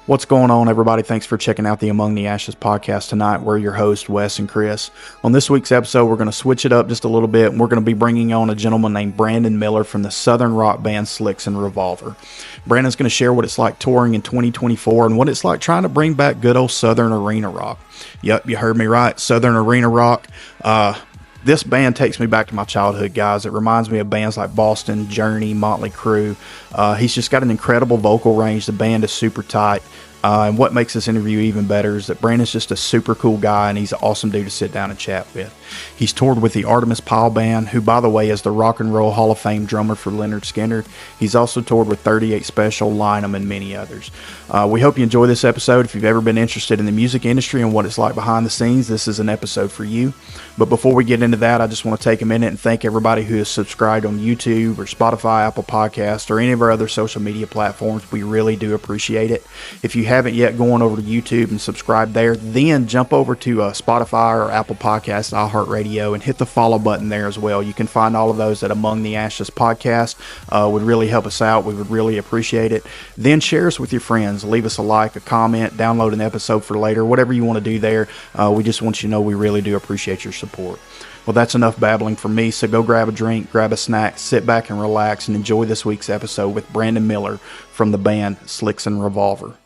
What's going on, everybody? Thanks for checking out the Among the Ashes podcast tonight. We're your hosts, Wes and Chris. On this week's episode, we're going to switch it up just a little bit, and we're going to be bringing on a gentleman named Branon Miller from the southern rock band SLICKSON REVOLVER. Brandon's going to share what it's like touring in 2024 and what it's like trying to bring back good old southern arena rock. Yep, you heard me right, southern arena rock. This band takes me back to my childhood, guys. It reminds me of bands like Boston, Journey, Motley Crue. He's just got an incredible vocal range. The band is super tight. And what makes this interview even better is that Brandon's just a super cool guy, and he's an awesome dude to sit down and chat with. He's toured with the Artimus Pile Band, who, by the way, is the Rock and Roll Hall of Fame drummer for Lynyrd Skynyrd. He's also toured with 38 Special, Lynum, and many others. We hope you enjoy this episode. If you've ever been interested in the music industry and what it's like behind the scenes, this is an episode for you. But before we get into that, I just want to take a minute and thank everybody who has subscribed on YouTube or Spotify, Apple Podcasts, or any of our other social media platforms. We really do appreciate it. If you haven't yet, go on over to YouTube and subscribe there. Then jump over to Spotify or Apple Podcasts, iHeartRadio, and hit the follow button there as well. You can find all of those at Among the Ashes podcast. Would really help us out. We would really appreciate it. Then share us with your friends. Leave us a like, a comment, download an episode for later, whatever you want to do there. We just want you to know we really do appreciate your support. Well, that's enough babbling from me, so go grab a drink, grab a snack, sit back and relax, and enjoy this week's episode with Branon Miller from the band SLICKSON REVOLVER.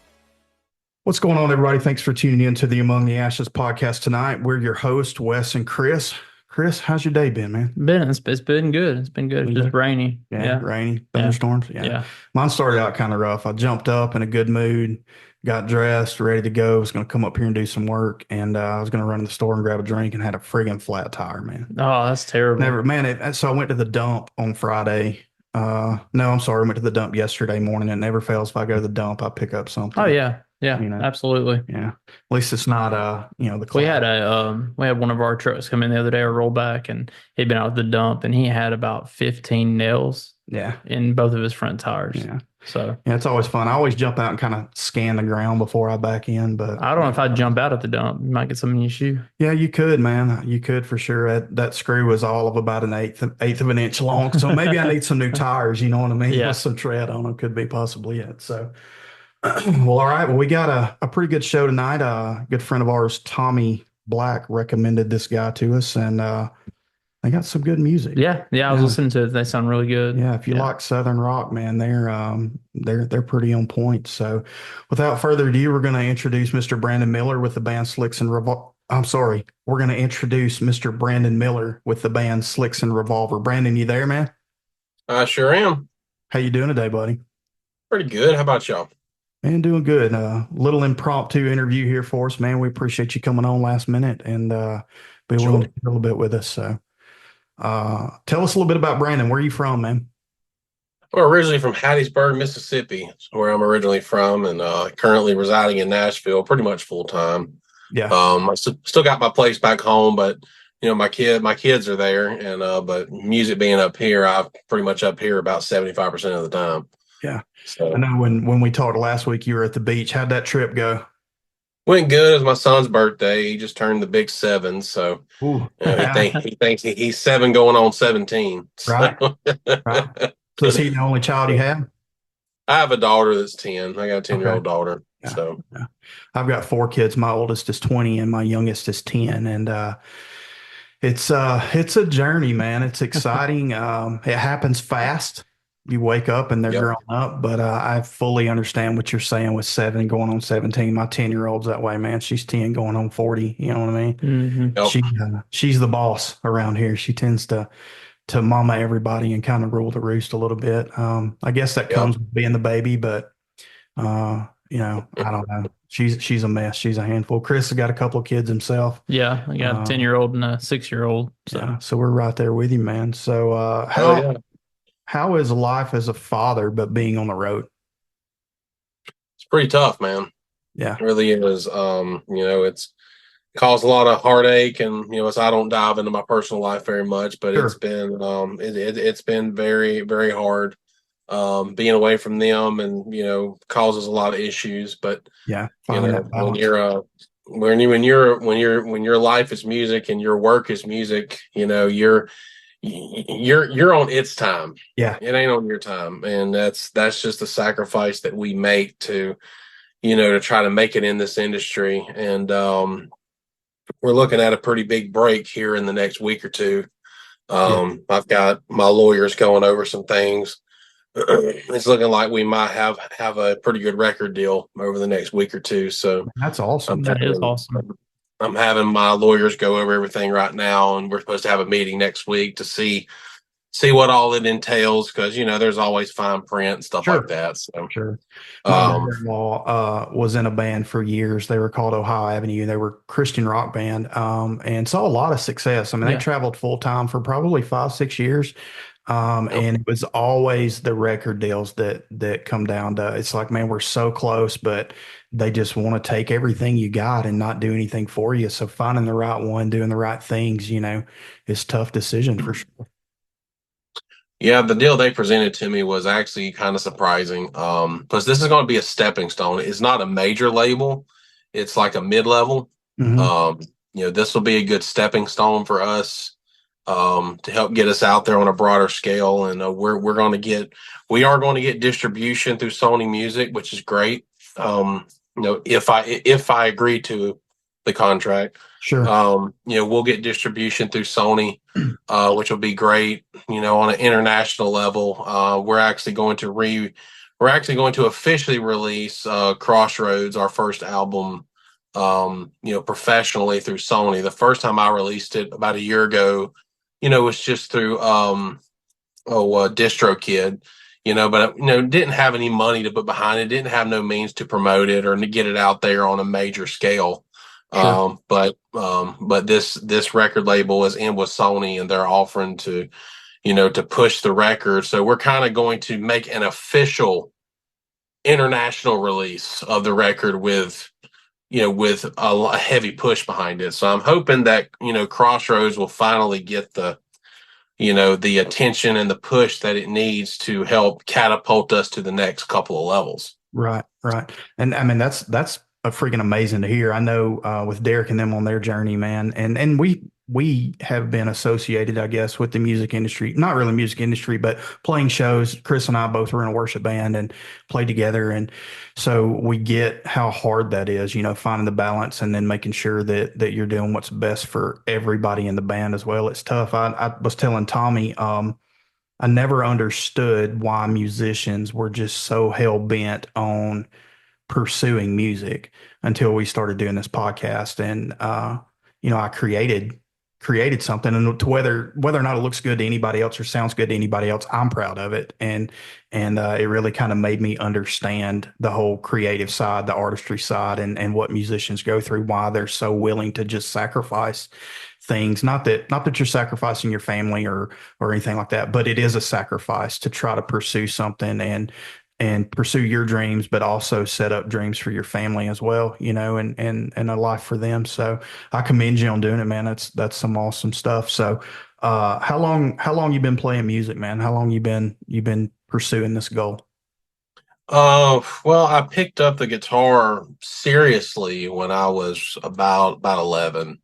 What's going on, everybody? Thanks for tuning in to the Among the Ashes podcast tonight. We're your hosts, Wes and Chris. Chris, how's your day been, man? It's been good. It's been good. It's just rainy. Yeah, rainy, thunderstorms. Yeah. Mine started out kind of rough. I jumped up in a good mood, got dressed, ready to go. I was going to come up here and do some work, and I was going to run to the store and grab a drink, and had a friggin' flat tire, man. Oh, that's terrible. So I went to the dump on Friday. No, I'm sorry. I went to the dump yesterday morning. It never fails. If I go to the dump, I pick up something. Oh, yeah. Yeah, absolutely. Yeah. At least it's not, the cloud. We had one of our trucks come in the other day, or roll back, and he'd been out at the dump, and he had about 15 nails. Yeah. In both of his front tires. Yeah. So yeah, it's always fun. I always jump out and kind of scan the ground before I back in, but I don't know if I'd jump out at the dump. You might get something in your shoe. Yeah, you could, man. You could for sure. That screw was all of about an eighth of an inch long. So maybe I need some new tires, you know what I mean? Yeah. With some tread on them, could be possibly it. So well, all right. Well, we got a pretty good show tonight. A good friend of ours, Tommy Black, recommended this guy to us, and they got some good music. Yeah. I was listening to it. They sound really good. Yeah, if you like Southern rock, man, they're pretty on point. So, without further ado, we're going to introduce Mr. Branon Miller with the band SLICKSON REVOLVER. We're going to introduce Mr. Branon Miller with the band SLICKSON REVOLVER. Branon, you there, man? I sure am. How you doing today, buddy? Pretty good. How about y'all? Man, doing good. Little impromptu interview here for us, man. We appreciate you coming on last minute and be willing to do a little bit with us. So, tell us a little bit about Branon. Where are you from, man? I'm originally from Hattiesburg, Mississippi. That's where I'm originally from, and currently residing in Nashville, pretty much full time. Yeah. I still got my place back home, but my kids are there, and but music being up here, I'm pretty much up here about 75% of the time. Yeah. So I know when we talked last week, you were at the beach. How'd that trip go? Went good. It was my son's birthday. He just turned the big 7, so he thinks he's 7 going on 17. Right. Right. So is he the only child you have? I have a daughter that's 10. I got a 10-year-old daughter. Yeah. So I've got 4 kids. My oldest is 20 and my youngest is 10. And it's a journey, man. It's exciting. It happens fast. You wake up and they're grown up, but I fully understand what you're saying with 7 going on 17. My 10-year-old's that way, man. She's 10 going on 40. You know what I mean? Mm-hmm. Yep. She's the boss around here. She tends to mama everybody and kind of rule the roost a little bit. I guess that comes with being the baby, but I don't know. She's a mess. She's a handful. Chris has got a couple of kids himself. Yeah, I got a 10-year-old and a 6-year-old. So we're right there with you, man. So how is life as a father, but being on the road? It's pretty tough, man. Yeah, it really is. It's caused a lot of heartache, and so I don't dive into my personal life very much, but It's been it's been very, very hard being away from them, and causes a lot of issues. But when your life is music and your work is music, you're on its time. Yeah, it ain't on your time, and that's just a sacrifice that we make to to try to make it in this industry. And we're looking at a pretty big break here in the next week or two. I've got my lawyers going over some things. It's looking like we might have a pretty good record deal over the next week or two. So That's awesome. That is awesome. I'm having my lawyers go over everything right now, and we're supposed to have a meeting next week to see what all it entails, because there's always fine print and stuff like that. So Sure. My brother-in-law was in a band for years. They were called Ohio Avenue. They were a Christian rock band, and saw a lot of success. I mean, they traveled full time for probably 5-6 years. And it was always the record deals that come down to, it's like, man, we're so close, but they just want to take everything you got and not do anything for you. So finding the right one, doing the right things, is a tough decision for sure. Yeah, the deal they presented to me was actually kind of surprising. Because this is going to be a stepping stone. It's not a major label. It's like a mid-level. This will be a good stepping stone for us, to help get us out there on a broader scale. And we are going to get distribution through Sony Music, which is great. If I agree to the contract, sure. We'll get distribution through Sony, which will be great. On an international level, we're actually going to officially release Crossroads, our first album, professionally through Sony. The first time I released it about a year ago, was just through DistroKid. But didn't have any money to put behind it, didn't have no means to promote it or to get it out there on a major scale. Sure. But this record label is in with Sony, and they're offering to push the record. So we're kind of going to make an official international release of the record with a heavy push behind it. So I'm hoping that, Crossroads will finally get the attention and the push that it needs to help catapult us to the next couple of levels. Right. And I mean, that's a freaking amazing to hear. I know with Derek and them on their journey, man, and we have been associated, I guess, with the music industry, not really music industry, but playing shows. Chris and I both were in a worship band and played together. And so we get how hard that is, finding the balance and then making sure that you're doing what's best for everybody in the band as well. It's tough. I was telling Tommy, I never understood why musicians were just so hell bent on pursuing music until we started doing this podcast. And I created something, and to whether or not it looks good to anybody else or sounds good to anybody else, I'm proud of it. And it really kind of made me understand the whole creative side, the artistry side, and what musicians go through, why they're so willing to just sacrifice things. Not that you're sacrificing your family or anything like that, but it is a sacrifice to try to pursue something and pursue your dreams, but also set up dreams for your family as well, and a life for them. So I commend you on doing it, man. That's some awesome stuff. So, how long you been playing music, man? How long you been pursuing this goal? Well, I picked up the guitar seriously when I was about 11.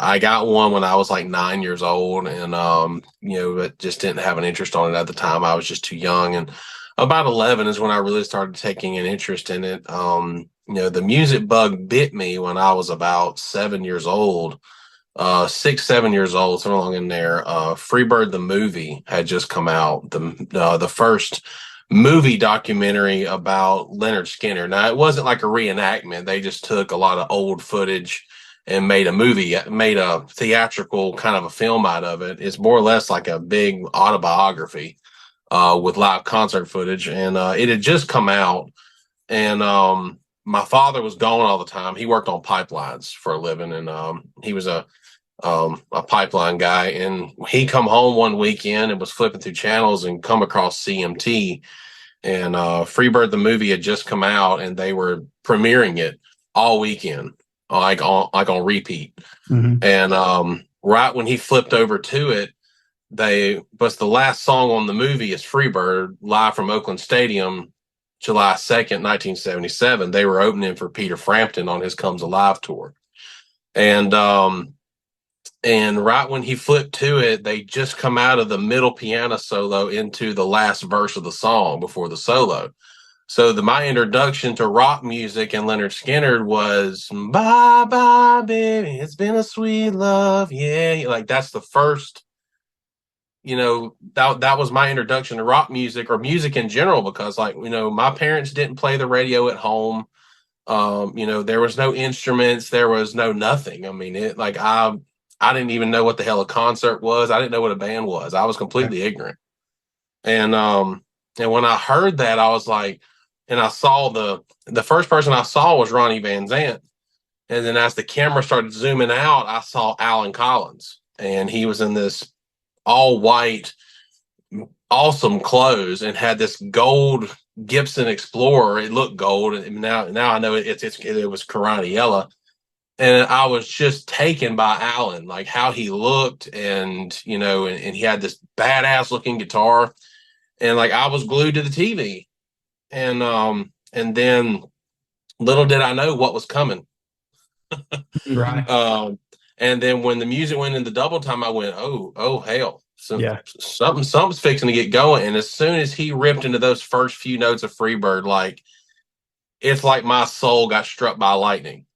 I got one when I was like 9 years old, and but just didn't have an interest on it at the time. I was just too young. And about 11 is when I really started taking an interest in it. The music bug bit me when I was about 7 years old, 6, 7 years old, somewhere along in there. Freebird the movie had just come out, the first movie documentary about Lynyrd Skynyrd. Now, it wasn't like a reenactment. They just took a lot of old footage and made a theatrical kind of a film out of it. It's more or less like a big autobiography with live concert footage. And it had just come out. And my father was gone all the time. He worked on pipelines for a living, and he was a pipeline guy. And he come home one weekend and was flipping through channels and come across CMT. And Freebird the movie had just come out, and they were premiering it all weekend, like on repeat. Mm-hmm. And right when he flipped over to it, the last song on the movie is Freebird, live from Oakland Stadium, July 2nd, 1977. They were opening for Peter Frampton on his Comes Alive tour. And right when he flipped to it, they just come out of the middle piano solo into the last verse of the song before the solo. So my introduction to rock music and Lynyrd Skynyrd was "Bye Bye Baby, It's Been a Sweet Love." Yeah, like that's the first. That was my introduction to rock music or music in general, because my parents didn't play the radio at home. There was no instruments, there was no nothing. I mean, I didn't even know what the hell a concert was. I didn't know what a band was. I was completely ignorant. And when I heard that, I was like, and I saw the first person I saw was Ronnie Van Zant. And then as the camera started zooming out, I saw Alan Collins, and he was in this all white, awesome clothes and had this gold Gibson Explorer. It looked gold, and now I know it was Corona yellow. And I was just taken by Alan, like how he looked, and and he had this badass looking guitar, and like I was glued to the TV, and then little did I know what was coming. Right. And then when the music went into double time, I went, oh hell. So something's fixing to get going. And as soon as he ripped into those first few notes of Freebird, like it's like my soul got struck by lightning.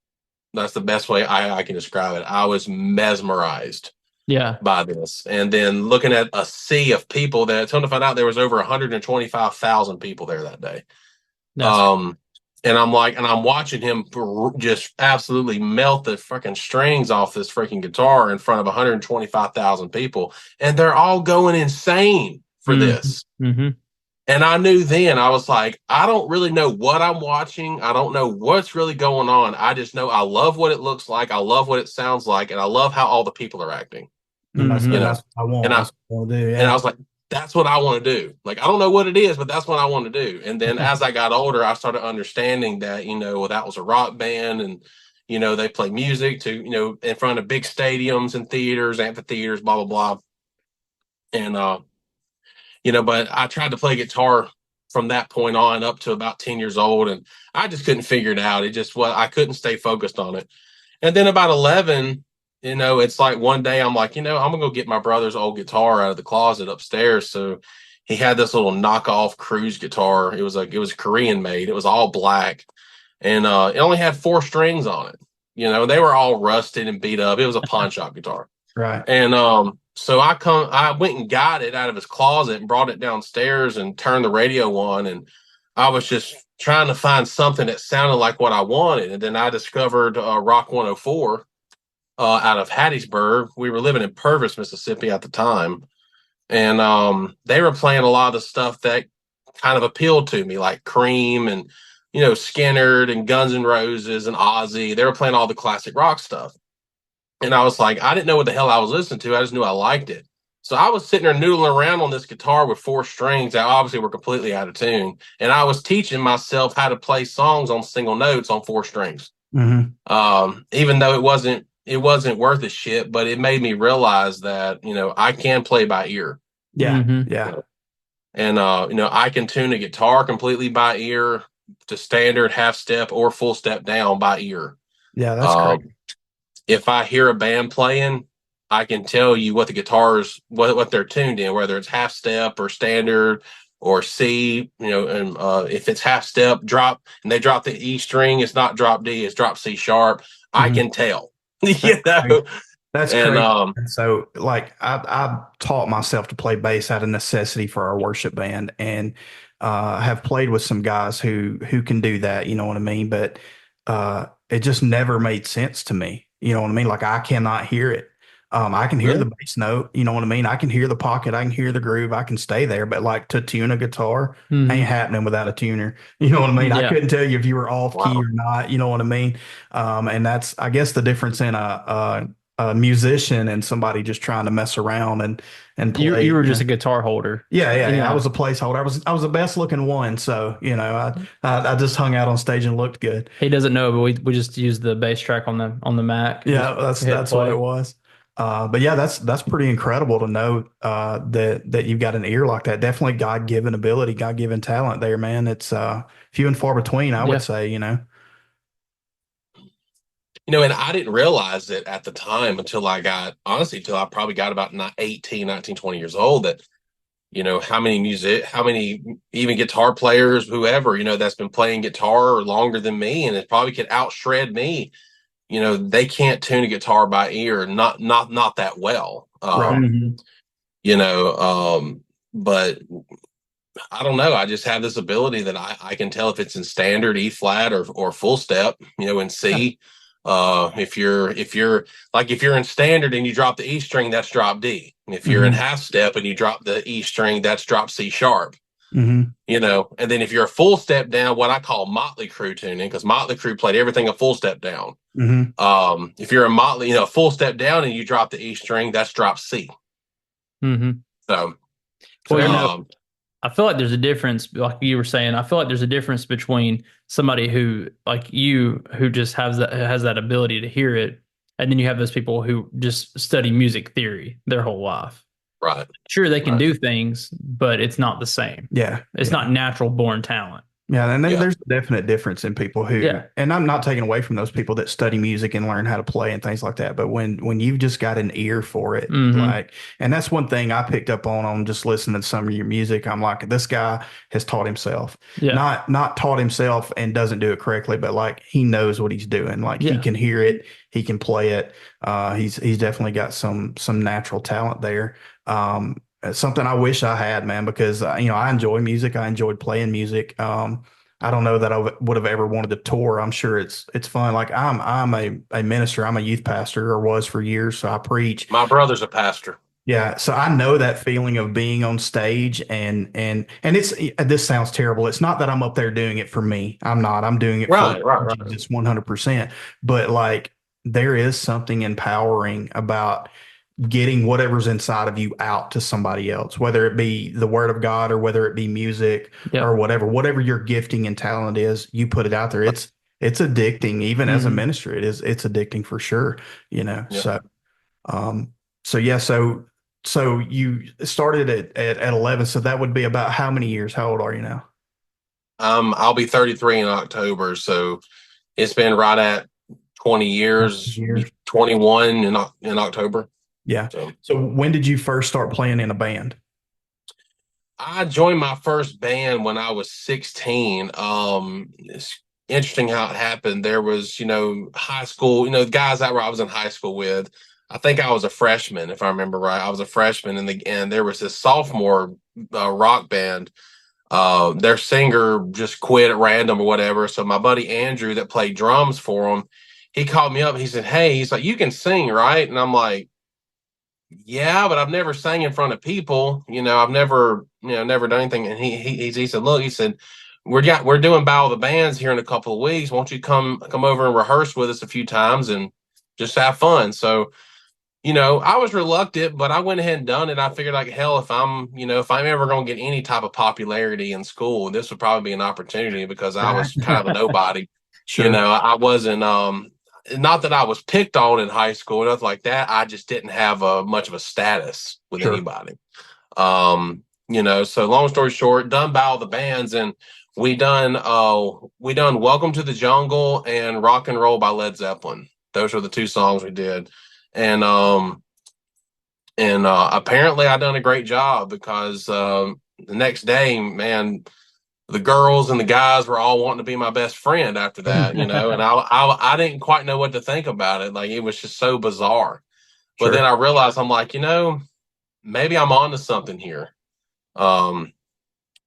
That's the best way I can describe it. I was mesmerized by this. And then looking at a sea of people that, come to find out, there was over 125,000 people there that day. And I'm watching him just absolutely melt the freaking strings off this freaking guitar in front of 125,000 people. And they're all going insane for this. Mm-hmm. And I knew then, I was like, I don't really know what I'm watching. I don't know what's really going on. I just know I love what it looks like. I love what it sounds like. And I love how all the people are acting. And that's what I want. And I was like, that's what I want to do. Like, I don't know what it is, but that's what I want to do. And then as I got older, I started understanding that, that was a rock band, and, they play music to, in front of big stadiums and theaters, amphitheaters, blah, blah, blah. And, but I tried to play guitar from that point on up to about 10 years old, and I just couldn't figure it out. I couldn't stay focused on it. And then about 11, it's like one day I'm like, I'm gonna go get my brother's old guitar out of the closet upstairs. So he had this little knockoff cruise guitar. It was Korean made. It was all black, and it only had 4 strings on it. They were all rusted and beat up. It was a pawn shop guitar. Right. And so I went and got it out of his closet and brought it downstairs and turned the radio on, and I was just trying to find something that sounded like what I wanted. And then I discovered Rock 104 out of Hattiesburg. We were living in Purvis, Mississippi at the time. And they were playing a lot of the stuff that kind of appealed to me, like Cream and, Skynyrd and Guns N' Roses and Ozzy. They were playing all the classic rock stuff. And I was like, I didn't know what the hell I was listening to. I just knew I liked it. So I was sitting there noodling around on this guitar with 4 strings that obviously were completely out of tune. And I was teaching myself how to play songs on single notes on 4 strings. Mm-hmm. Even though it wasn't worth a shit, but it made me realize that, I can play by ear. Yeah. Mm-hmm. Yeah. And, I can tune a guitar completely by ear, to standard, half step, or full step down by ear. Yeah, that's great. If I hear a band playing, I can tell you what the guitars, what they're tuned in, whether it's half step or standard or C, and if it's half step drop and they drop the E string, it's not drop D, it's drop C sharp. Mm-hmm. I can tell. That's crazy. And so, like, I taught myself to play bass out of necessity for our worship band, and have played with some guys who can do that. You know what I mean? But it just never made sense to me. You know what I mean? Like, I cannot hear it. I can hear the bass note. You know what I mean? I can hear the pocket. I can hear the groove. I can stay there. But like, to tune a guitar ain't happening without a tuner. You know what I mean? Yeah. I couldn't tell you if you were off key or not. You know what I mean? And that's, I guess, the difference in a musician and somebody just trying to mess around and play. You were just a guitar holder. Yeah. I was a placeholder. I was the best looking one. So, I just hung out on stage and looked good. He doesn't know, but we just used the bass track on the Mac. Yeah, that's what it was. But yeah, that's pretty incredible to know that you've got an ear like that. Definitely God-given ability, God-given talent there, man. It's few and far between, I would say, and I didn't realize it at the time until I probably got about 19, 20 years old, that, how many even guitar players, whoever, that's been playing guitar longer than me, and it probably could outshred me. They can't tune a guitar by ear, not that well. Right. But I don't know. I just have this ability that I can tell if it's in standard, E flat, or full step, in C. If you're in standard and you drop the E string, that's drop D. If you're in half step and you drop the E string, that's drop C sharp. And then if you're a full step down, what I call Motley Crue tuning, because Motley Crue played everything a full step down. If you're a Motley, full step down and you drop the E string, that's drop C. So, well, I feel like there's a difference, like you were saying. I feel like there's a difference between somebody who, like you, who just has that ability to hear it, and then you have those people who just study music theory their whole life. Right. Sure, they can do things, but it's not the same. Yeah. It's not natural born talent. Yeah, and there's a definite difference in people who, and I'm not taking away from those people that study music and learn how to play and things like that. But when you've just got an ear for it, and that's one thing I picked up on just listening to some of your music. I'm like, this guy has taught himself, not taught himself and doesn't do it correctly, but like he knows what he's doing. Like he can hear it, he can play it. He's definitely got some natural talent there. It's something I wish I had, man, because I enjoy music. I enjoyed playing music. I don't know that I would have ever wanted to tour. I'm sure it's fun. Like I'm a minister. I'm a youth pastor, or was for years. So I preach. My brother's a pastor. Yeah, so I know that feeling of being on stage, and this sounds terrible. It's not that I'm up there doing it for me. I'm not. I'm doing it for Jesus 100%. But like there is something empowering about getting whatever's inside of you out to somebody else, whether it be the word of God or whether it be music or whatever your gifting and talent is, you put it out there. It's addicting. Even as a minister, it's addicting for sure, So you started at 11. So that would be about how many years? How old are you now? I'll be 33 in October. So it's been right at 20 years, 21 in October. Yeah. So when did you first start playing in a band? I joined my first band when I was 16. It's interesting how it happened. There was, high school, the guys that I was in high school with. I think I was a freshman, if I remember right. I was a freshman, and there was this sophomore rock band. Their singer just quit at random or whatever. So my buddy Andrew that played drums for him, he called me up. He said, "Hey," he's like, "You can sing, right?" And I'm like, "Yeah, but I've never sang in front of people. I've never done anything." And he said, "Look," he said, we're doing Battle of the Bands here in a couple of weeks. Won't you come over and rehearse with us a few times and just have fun?" So, I was reluctant, but I went ahead and done it. I figured like hell, if I'm ever going to get any type of popularity in school, this would probably be an opportunity because I was kind of a nobody. Sure. I wasn't, not that I was picked on in high school, nothing like that. I just didn't have much of a status with anybody. So long story short, done Battle of the Bands, and we done Welcome to the Jungle and Rock and Roll by Led Zeppelin. Those were the two songs we did. And apparently I done a great job because the next day, man, the girls and the guys were all wanting to be my best friend after that, and I didn't quite know what to think about it. Like it was just so bizarre. But then I realized I'm like, maybe I'm onto something here. But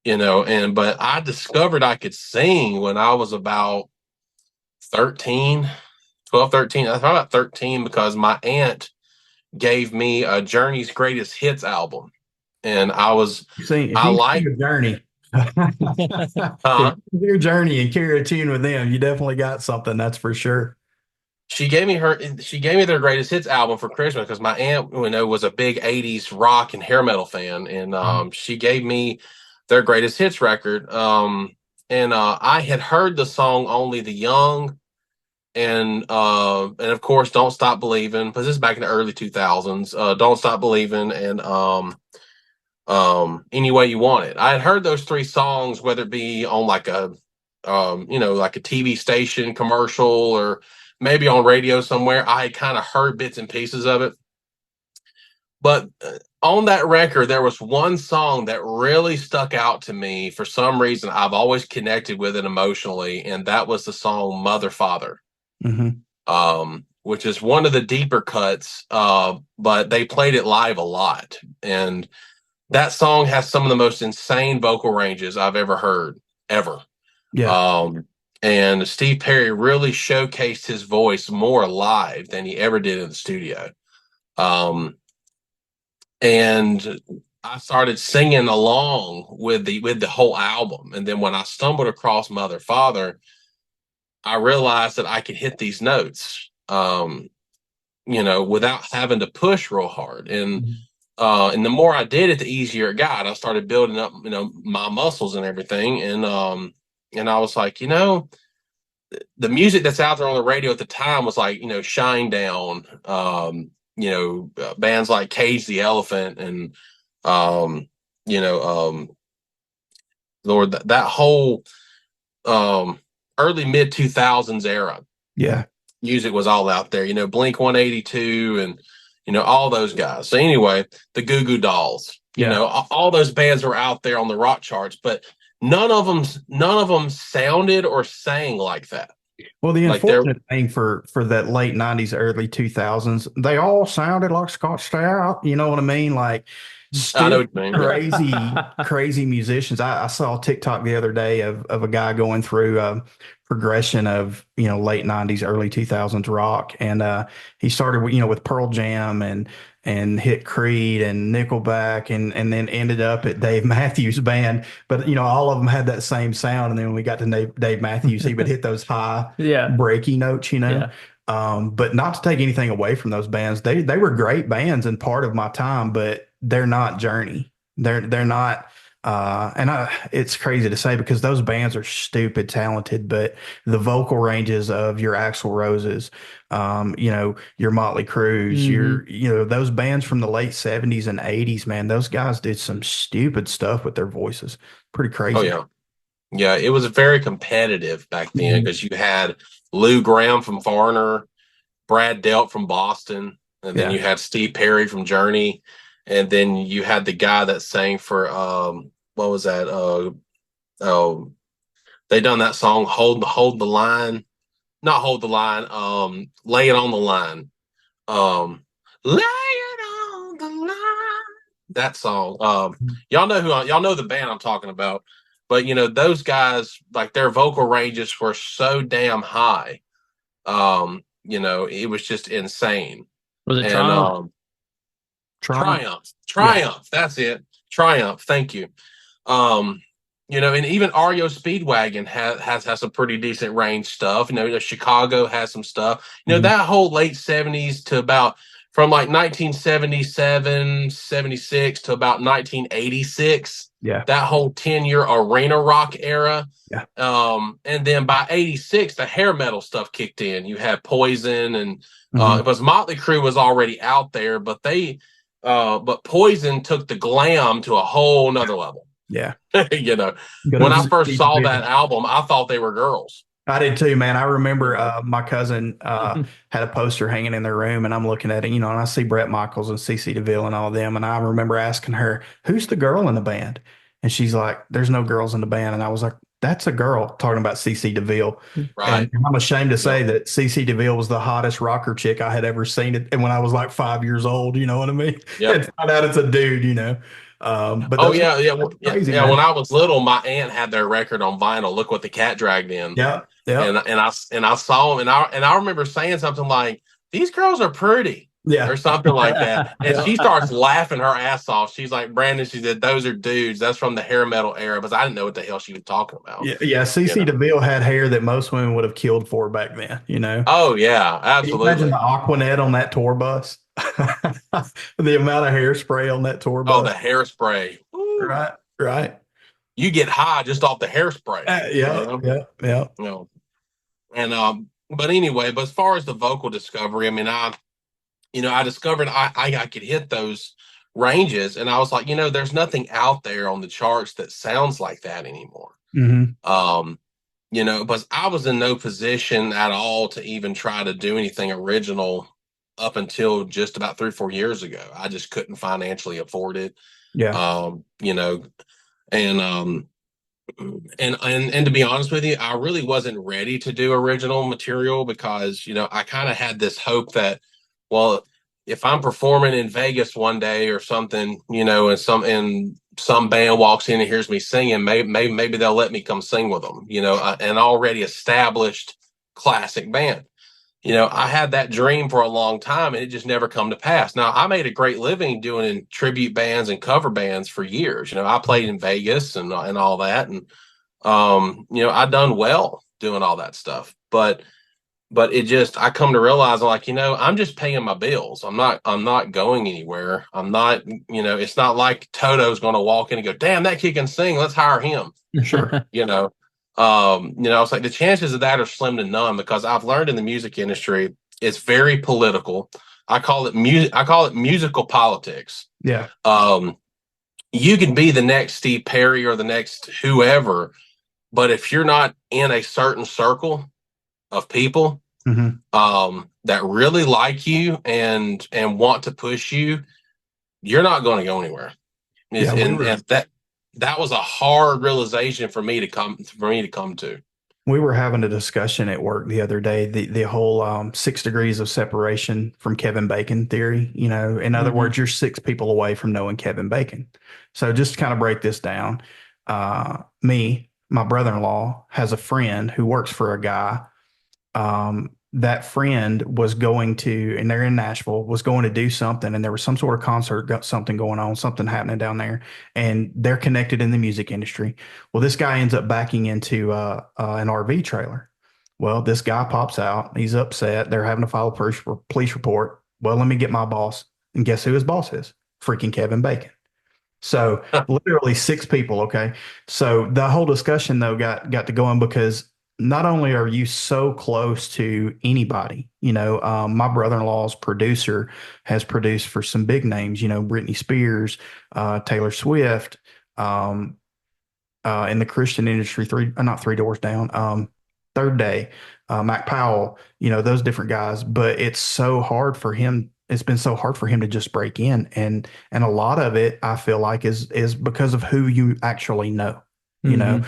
I discovered I could sing when I was about 13. 12, 13. I was probably about 13 because my aunt gave me a Journey's Greatest Hits album. And I like your Journey. Your Journey and carry a tune with them. You definitely got something, that's for sure. She gave me their Greatest Hits album for Christmas because my aunt, was a big 80s rock and hair metal fan. And she gave me their Greatest Hits record. And I had heard the song Only the Young. And of course, Don't Stop Believing, because this is back in the early 2000s. Don't Stop Believing and Any Way You Want It. I had heard those three songs, whether it be on like a TV station commercial or maybe on radio somewhere. I had kind of heard bits and pieces of it. But on that record, there was one song that really stuck out to me for some reason. I've always connected with it emotionally, and that was the song Mother Father. Which is one of the deeper cuts, but they played it live a lot. And that song has some of the most insane vocal ranges I've ever heard, ever. Yeah. And Steve Perry really showcased his voice more live than he ever did in the studio. And I started singing along with the whole album. And then when I stumbled across Mother Father, I realized that I could hit these notes, without having to push real hard. And the more I did it, the easier it got. I started building up, my muscles and everything. And I was like, the music that's out there on the radio at the time was like, Shine Down, bands like Cage the Elephant, and Lord, that whole early mid 2000s era. Yeah. Music was all out there, Blink 182 and all those guys. So anyway, the Goo Goo Dolls, all those bands were out there on the rock charts, but none of them sounded or sang like that. Well, the unfortunate thing for that late 90s, early 2000s, they all sounded like Scott Stapp. You know what I mean? Like, I know what you mean. crazy musicians. I saw a TikTok the other day of a guy going through a progression of, late 90s, early 2000s rock. And he started, with Pearl Jam and hit Creed and Nickelback and then ended up at Dave Matthews Band. But, all of them had that same sound. And then when we got to Dave Matthews, he would hit those high breaky notes, Yeah. But not to take anything away from those bands. They were great bands and part of my time, but they're not Journey. They're not. It's crazy to say because those bands are stupid talented, but the vocal ranges of your Axl Roses, your Motley Crues, those bands from the late 70s and 80s, man, those guys did some stupid stuff with their voices. Pretty crazy. Oh, yeah. Yeah, it was very competitive back then because you had Lou Gramm from Foreigner, Brad Delp from Boston, and then you had Steve Perry from Journey, and then you had the guy that sang for what was that? They done that song Hold the Line, not Hold the Line, Lay It on the Line, Lay It on the Line. That song, y'all know the band I'm talking about. But, those guys, like their vocal ranges were so damn high. It was just insane. Was it Triumph? Triumph. Yeah. That's it. Triumph. Thank you. And even REO Speedwagon has some pretty decent range stuff. Chicago has some stuff. That whole late 70s to about from like 1977, 76 to about 1986. Yeah. That whole 10-year arena rock era. Yeah. And then by 86, the hair metal stuff kicked in. You had Poison and it was Motley Crue was already out there, but but Poison took the glam to a whole nother level. Yeah. When I first saw that album, I thought they were girls. I did too, man. I remember my cousin had a poster hanging in their room, and I'm looking at it, and I see Bret Michaels and CeCe DeVille and all of them, and I remember asking her, "Who's the girl in the band?" And she's like, "There's no girls in the band." And I was like, "That's a girl," talking about CeCe DeVille. Right. And I'm ashamed to say that CeCe DeVille was the hottest rocker chick I had ever seen it, and when I was like 5 years old, you know what I mean? Yeah. And find out it's a dude, But crazy, yeah. When I was little, my aunt had their record on vinyl. Look What the Cat Dragged In. Yeah. Yeah. And I saw them, and I remember saying something like, "These girls are pretty," or something like that. And she starts laughing her ass off. She's like, "Brandon," she said, "those are dudes. That's from the hair metal era." But I didn't know what the hell she was talking about. Yeah. CeCe DeVille had hair that most women would have killed for back then. Oh yeah, absolutely. Can you imagine the Aquanet on that tour bus? The amount of hairspray on that tour bus. Oh, the hairspray. Ooh. Right. You get high just off the hairspray. Yeah. And but anyway, but as far as the vocal discovery, I mean, I discovered I could hit those ranges, and I was like, there's nothing out there on the charts that sounds like that anymore. But I was in no position at all to even try to do anything original up until just about 3 or 4 years ago. I just couldn't financially afford it. Yeah. You know, and and to be honest with you, I really wasn't ready to do original material because, you know, I kind of had this hope that, well, if I'm performing in Vegas one day or something, you know, and some band walks in and hears me singing, maybe they'll let me come sing with them, you know, an already established classic band. You know, I had that dream for a long time and it just never come to pass. Now, I made a great living doing tribute bands and cover bands for years. You know, I played in Vegas and all that. And, you know, I done well doing all that stuff. But it just, I come to realize, like, you know, I'm just paying my bills. I'm not going anywhere. I'm not, you know, it's not like Toto's going to walk in and go, damn, that kid can sing. Let's hire him. Sure. You know, it's like the chances of that are slim to none because I've learned in the music industry, it's very political. I call it musical politics. Yeah. You can be the next Steve Perry or the next whoever, but if you're not in a certain circle of people that really like you and want to push you, you're not going to go anywhere. Yeah, And that was a hard realization for me to come to. we were having a discussion at work the other day, the whole 6 degrees of separation from Kevin Bacon theory. You know, in other words, you're 6 people away from knowing Kevin Bacon. So just to kind of break this down, my brother-in-law has a friend who works for a guy. That friend was going to, and they're in Nashville, was going to do something, and there was some sort of concert, got something going on, something happening down there, and they're connected in the music industry. Well, this guy ends up backing into an RV trailer. Well, this guy pops out. He's upset. They're having to file a police report. Well, let me get my boss. And guess who his boss is? Freaking Kevin Bacon. So literally 6 people. Okay. So the whole discussion though got to going because not only are you so close to anybody, you know, my brother-in-law's producer has produced for some big names, you know, Britney Spears, Taylor Swift, in the Christian industry, not Three Doors Down, Third Day, Mac Powell, you know, those different guys. But it's so hard for him. It's been so hard for him to just break in, and a lot of it I feel like is because of who you actually know. You know,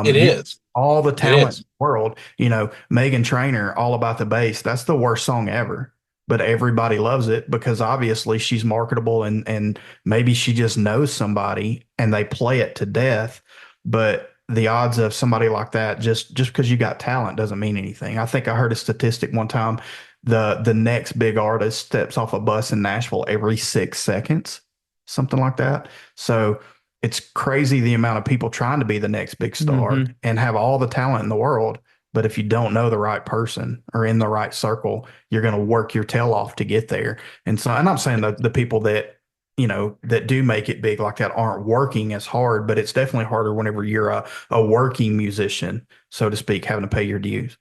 It is all the talent in the world. You know, Megan Trainor, All About the Bass. That's the worst song ever, but everybody loves it because obviously she's marketable and maybe she just knows somebody and they play it to death. But the odds of somebody like that, just because you got talent doesn't mean anything. I think I heard a statistic one time. The next big artist steps off a bus in Nashville every 6 seconds, something like that. So it's crazy the amount of people trying to be the next big star and have all the talent in the world. But if you don't know the right person or in the right circle, you're going to work your tail off to get there. And so, and I'm saying the people that, you know, that do make it big like that aren't working as hard, but it's definitely harder whenever you're a working musician, so to speak, having to pay your dues,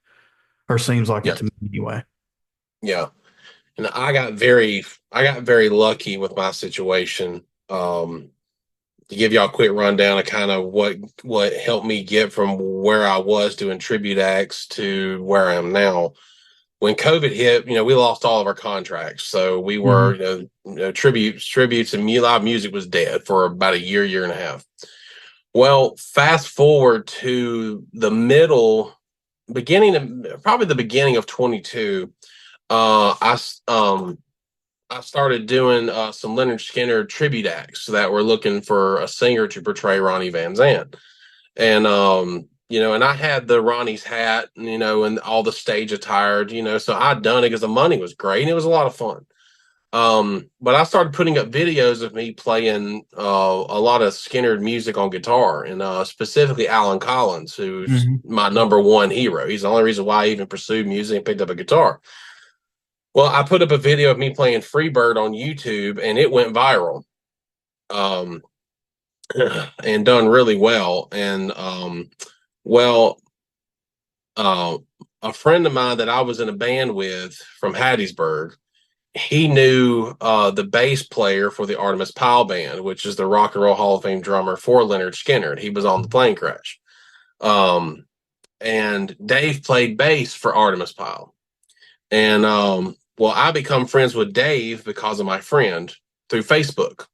or seems like it to me anyway. Yeah. And I got very lucky with my situation. To give y'all a quick rundown of kind of what helped me get from where I was doing tribute acts to where I am now. When COVID hit, you know, we lost all of our contracts. So we were, you know, tributes and live music was dead for about a year and a half. Well, fast forward to the beginning of 22, I started doing some Lynyrd Skynyrd tribute acts that were looking for a singer to portray Ronnie Van Zant. And, you know, and I had the Ronnie's hat, you know, and all the stage attire, you know, so I'd done it because the money was great and it was a lot of fun. But I started putting up videos of me playing a lot of Skynyrd music on guitar, and specifically Alan Collins, who's my number one hero. He's the only reason why I even pursued music and picked up a guitar. Well, I put up a video of me playing Freebird on YouTube, and it went viral, and done really well. And a friend of mine that I was in a band with from Hattiesburg, he knew the bass player for the Artimus Pile Band, which is the Rock and Roll Hall of Fame drummer for Lynyrd Skynyrd. He was on the plane crash. And Dave played bass for Artimus Pile. And Well, I become friends with Dave because of my friend through Facebook.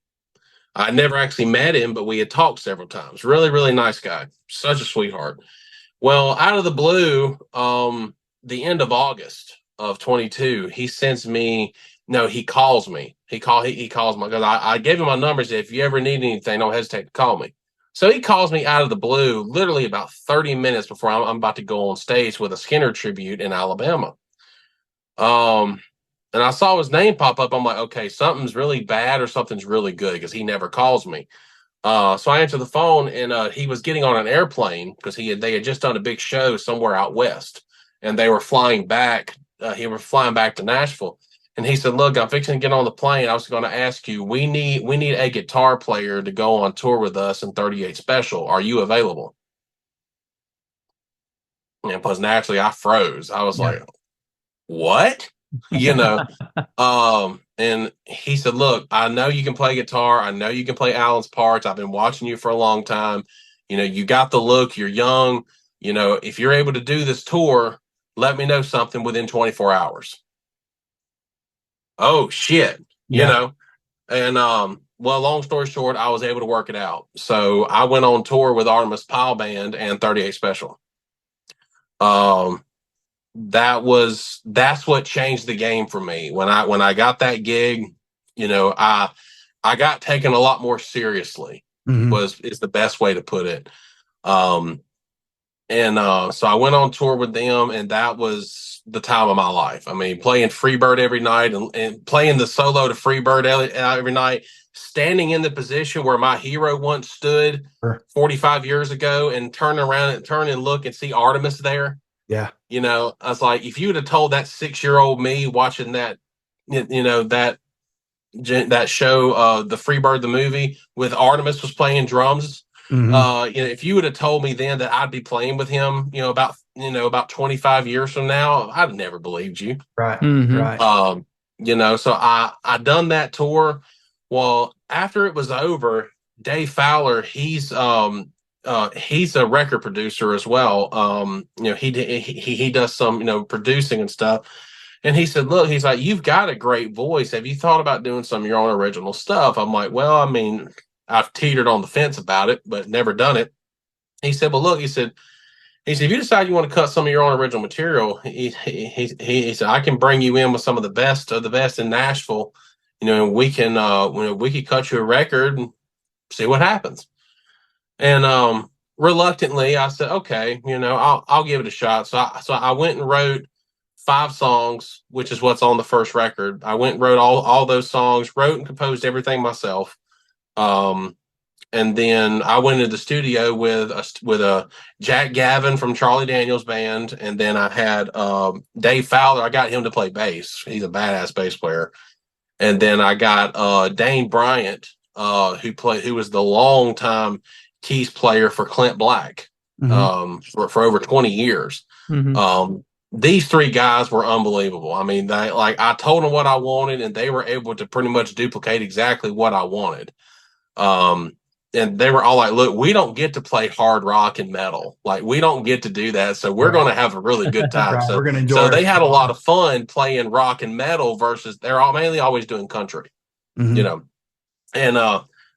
I never actually met him, but we had talked several times. Really, really nice guy. Such a sweetheart. Well, out of the blue, the end of August of 22, he sends me, no, he calls me. He calls me because I gave him my numbers. If you ever need anything, don't hesitate to call me. So he calls me out of the blue, literally about 30 minutes before I'm about to go on stage with a Skinner tribute in Alabama. And I saw his name pop up. I'm like, okay, something's really bad or something's really good because he never calls me. So I answered the phone, and he was getting on an airplane because they had just done a big show somewhere out west, and they were flying back. He was flying back to Nashville, and he said, "Look, I'm fixing to get on the plane. I was going to ask you, we need a guitar player to go on tour with us in 38 Special. Are you available?" And plus, naturally, I froze. I was like, "What?" You know. And he said, "Look, I know you can play guitar. I know you can play Alan's parts. I've been watching you for a long time. You know, you got the look, you're young. You know, if you're able to do this tour, let me know something within 24 hours. Oh shit. You know. And well, long story short, I was able to work it out. So I went on tour with Artimus Pile Band and 38 Special. That's what changed the game for me. When I got that gig, you know, I got taken a lot more seriously, is the best way to put it. So I went on tour with them, and that was the time of my life. I mean, playing Freebird every night and playing the solo to Freebird every night, standing in the position where my hero once stood 45 years ago, and turn and look and see Artimus there. Yeah. You know, I was like, if you would have told that 6-year-old me watching that, you know, that show, the Freebird, the movie, with Artimus was playing drums, you know, if you would have told me then that I'd be playing with him, about 25 years from now, I'd never believed you. Right. Right. You know, so I done that tour. Well, after it was over, Dave Fowler, he's a record producer as well. You know, he does some, you know, producing and stuff. And he said, "Look," he's like, "you've got a great voice. Have you thought about doing some of your own original stuff?" I'm like, "Well, I mean, I've teetered on the fence about it, but never done it." He said, "Well, look," he said, "if you decide you want to cut some of your own original material, he said, I can bring you in with some of the best in Nashville, you know, and we can cut you a record and see what happens." And reluctantly, I said, "Okay, you know, I'll give it a shot." So I went and wrote 5 songs, which is what's on the first record. I went and wrote all those songs, wrote and composed everything myself. And then I went into the studio with a Jack Gavin from Charlie Daniels Band, and then I had Dave Fowler. I got him to play bass. He's a badass bass player. And then I got Dane Bryant, who was the longtime keys player for Clint Black, for over 20 years. These 3 guys were unbelievable. I mean, I told them what I wanted, and they were able to pretty much duplicate exactly what I wanted. And they were all like, "Look, we don't get to play hard rock and metal. Like, we don't get to do that. So we're going to have a really good time." We're going to enjoy. So they had a lot of fun playing rock and metal versus they're mainly always doing country, you know. And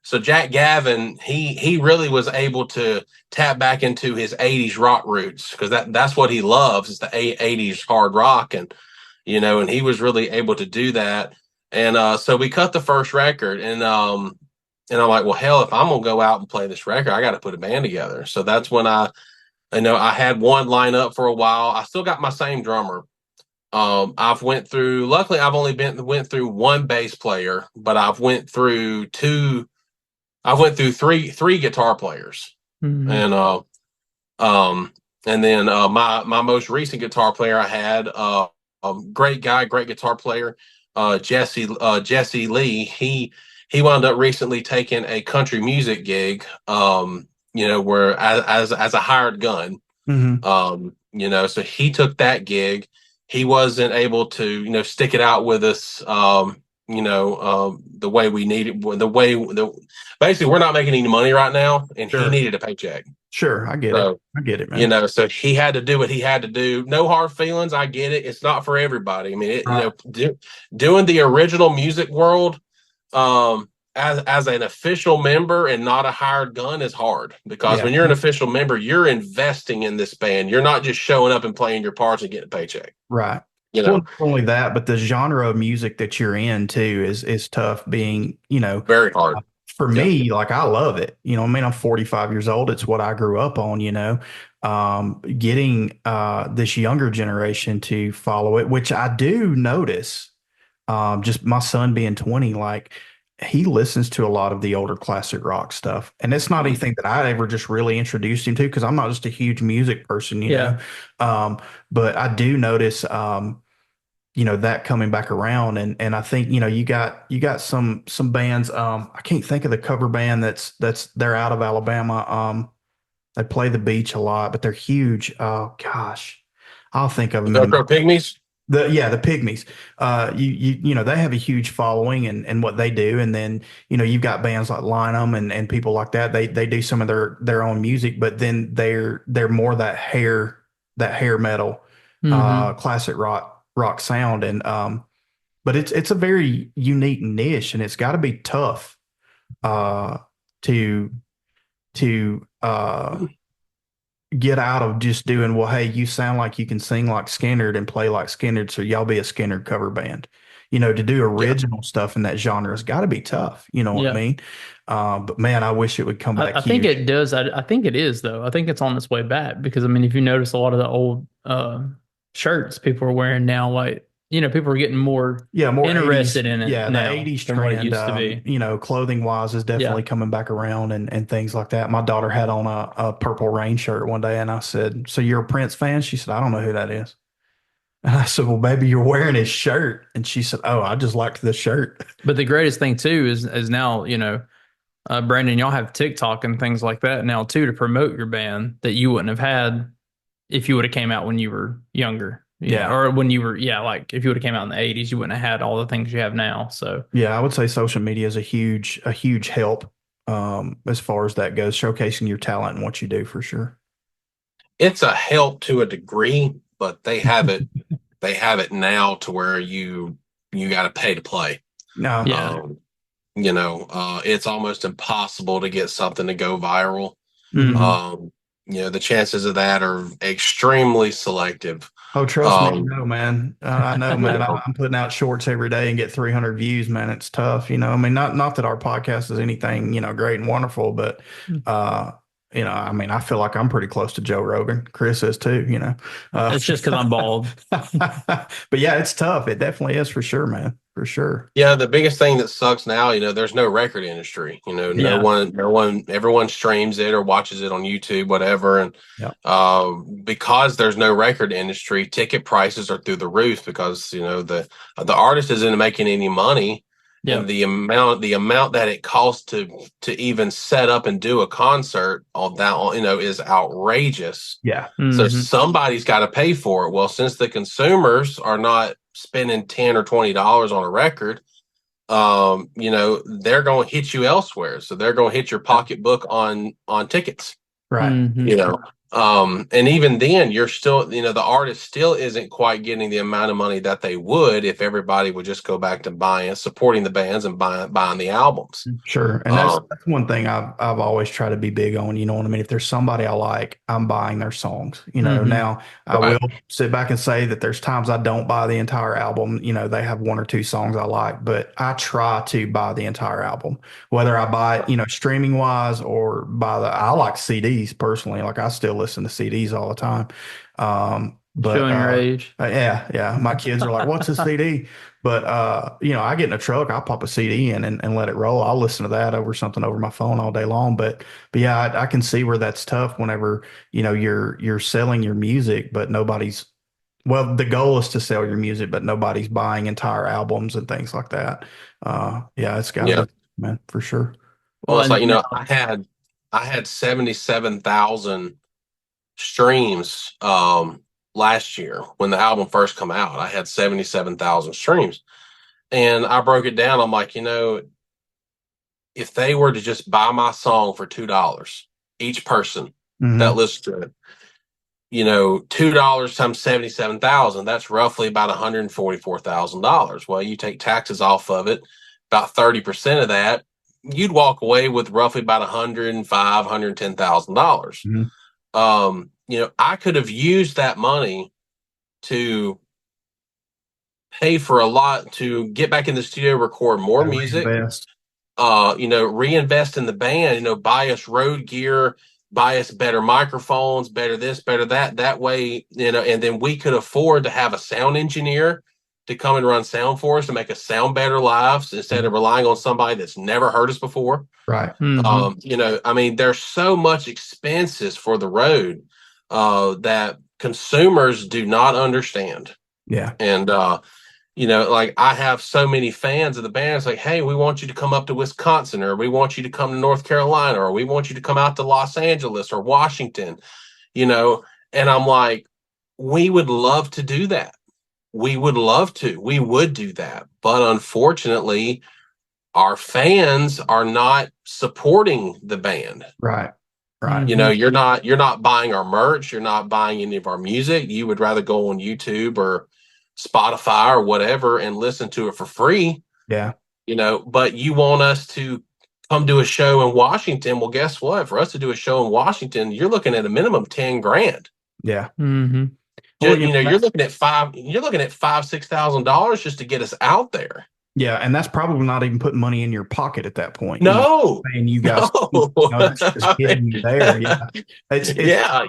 so Jack Gavin, he really was able to tap back into his 80s rock roots, because that's what he loves, is the 80s hard rock. And, you know, and he was really able to do that. And so we cut the first record, and I'm like, well, hell, if I'm going to go out and play this record, I got to put a band together. So that's when I had one line up for a while. I still got my same drummer. Luckily I've only went through one bass player, but I went through three guitar players. And then my most recent guitar player I had, great guy, great guitar player, Jesse Lee. He wound up recently taking a country music gig, you know, where as a hired gun. You know, so he took that gig. He wasn't able to, you know, stick it out with us, you know, the way we needed. Basically, we're not making any money right now, and he needed a paycheck. Sure, I get it. So, I get it, man. so he had to do what he had to do. No hard feelings. I get it. It's not for everybody. I mean, Right. doing the original music world, as an official member and not a hired gun is hard, because Yeah. when you're an official member, you're investing in this band. You're not just showing up and playing your parts and getting a paycheck. Right. You Well, know, not only that, but the genre of music that you're in too is tough. Being, very hard. for Yeah. me, like I love it. I mean, I'm 45 years old. It's what I grew up on. Getting this younger generation to follow it, which I do notice. Just my son being 20, like he listens to a lot of the older classic rock stuff, and it's not anything that I ever just really introduced him to because I'm not just a huge music person, Yeah. But I do notice, that coming back around, and I think you got some bands. I can't think of the cover band they're out of Alabama. They play the beach a lot, but they're huge. Oh gosh, I'll think of them The in a Velcro Pygmies. the Pygmies. They have a huge following and what they do, and then you've got bands like Lynum and people like that. They do some of their own music, but then they're more that hair metal, classic rock sound, and but it's a very unique niche, and it's got to be tough to to get out of just doing, well, hey, you sound like you can sing like Skynyrd and play like Skynyrd, so y'all be a Skynyrd cover band. To do original stuff in that genre has got to be tough. You know what I Yeah. mean? But man, I wish it would come back I think huge. it does. I think it is though. I think it's on its way back because I mean, if you notice a lot of the old shirts people are wearing now, like people are getting more More interested 80s, in it the now 80s than what it trend, used to be. clothing wise is definitely Yeah. coming back around and things like that. My daughter had on a Purple Rain shirt one day, and I said, "So you're a Prince fan?" She said, "I don't know who that is." And I said, "Well, baby, you're wearing his shirt." And she said, "Oh, I just liked the shirt." But the greatest thing too is now, Brandon, y'all have TikTok and things like that now too to promote your band that you wouldn't have had if you would have came out when you were younger. Yeah. Or when you were, like if you would have came out in the 80s, you wouldn't have had all the things you have now. So Yeah, I would say social media is a huge help as far as that goes, showcasing your talent and what you do for sure. It's a help to a degree, but they have it. They have it now to where you got to pay to play. No. yeah. It's almost impossible to get something to go viral. Mhm. The chances of that are extremely selective. Oh, trust me, I know, man. I know, You man. know, I'm putting out shorts every day and get 300 views, man. It's tough, I mean, not that our podcast is anything, great and wonderful, but I mean, I feel like I'm pretty close to Joe Rogan. Chris is too. It's just because I'm bald. But yeah, it's tough. It definitely is for sure, man. For sure. Yeah, the biggest thing that sucks now, there's no record industry. No Yeah. one, everyone streams it or watches it on YouTube, whatever. And Yeah. because there's no record industry, ticket prices are through the roof because the artist isn't making any money, Yep. and the amount that it costs to even set up and do a concert on that is outrageous. Yeah. So Mhm. somebody's got to pay for it. Well, since the consumers are not spending $10 or $20 on a record, they're going to hit you elsewhere. So they're going to hit your pocketbook on tickets. Right. Mhm. And even then, you're still, the artist still isn't quite getting the amount of money that they would if everybody would just go back to supporting the bands and buying the albums. Sure. And that's one thing I've always tried to be big on. You know what I mean? If there's somebody I like, I'm buying their songs. Mhm. Now I Right. will sit back and say that there's times I don't buy the entire album. They have one or two songs I like, but I try to buy the entire album, whether I buy it, streaming wise or I like CDs personally. Like I still listen to CDs all the time. But Showing your age. yeah. My kids are like, "What's a CD?" But I get in a truck, I'll pop a CD in and let it roll. I'll listen to that over my phone all day long. But yeah, I can see where that's tough whenever, you're selling your music, but the goal is to sell your music, but nobody's buying entire albums and things like that. Yeah, it's gotta Yeah. be, man, for sure. Well, Well, it's like, and now, I had 77,000 streams last year when the album first come out. I had 77,000 streams, and I broke it down. I'm like, if they were to just buy my song for $2 each person, that listen to it. $2 times 77,000, that's roughly about $144,000. Well, you take taxes off of it, about 30% of that, you'd walk away with roughly about $110,000. I could have used that money to pay for a lot to get back in the studio, record more music, reinvest in the band, buy us road gear, buy us better microphones, better this, better that. That way, and then we could afford to have a sound engineer to come and run sound for us to make us sound better live instead of relying on somebody that's never heard us before. Right. There's so much expenses for the road that consumers do not understand. Yeah. And, like I have so many fans of the band. It's like, hey, we want you to come up to Wisconsin, or we want you to come to North Carolina, or we want you to come out to Los Angeles or Washington, and I'm like, we would love to do that. We would love to. We would do that. But unfortunately, our fans are not supporting the band. Right. Right. You're not buying our merch. You're not buying any of our music. You would rather go on YouTube or Spotify or whatever and listen to it for free. Yeah. But you want us to come do a show in Washington. Well, guess what? For us to do a show in Washington, you're looking at a minimum $10,000. Yeah. Well, you're looking at $5,000-$6,000 just to get us out there. Yeah, and that's probably not even putting money in your pocket at that point. No, and you guys, it's just getting you there. Yeah,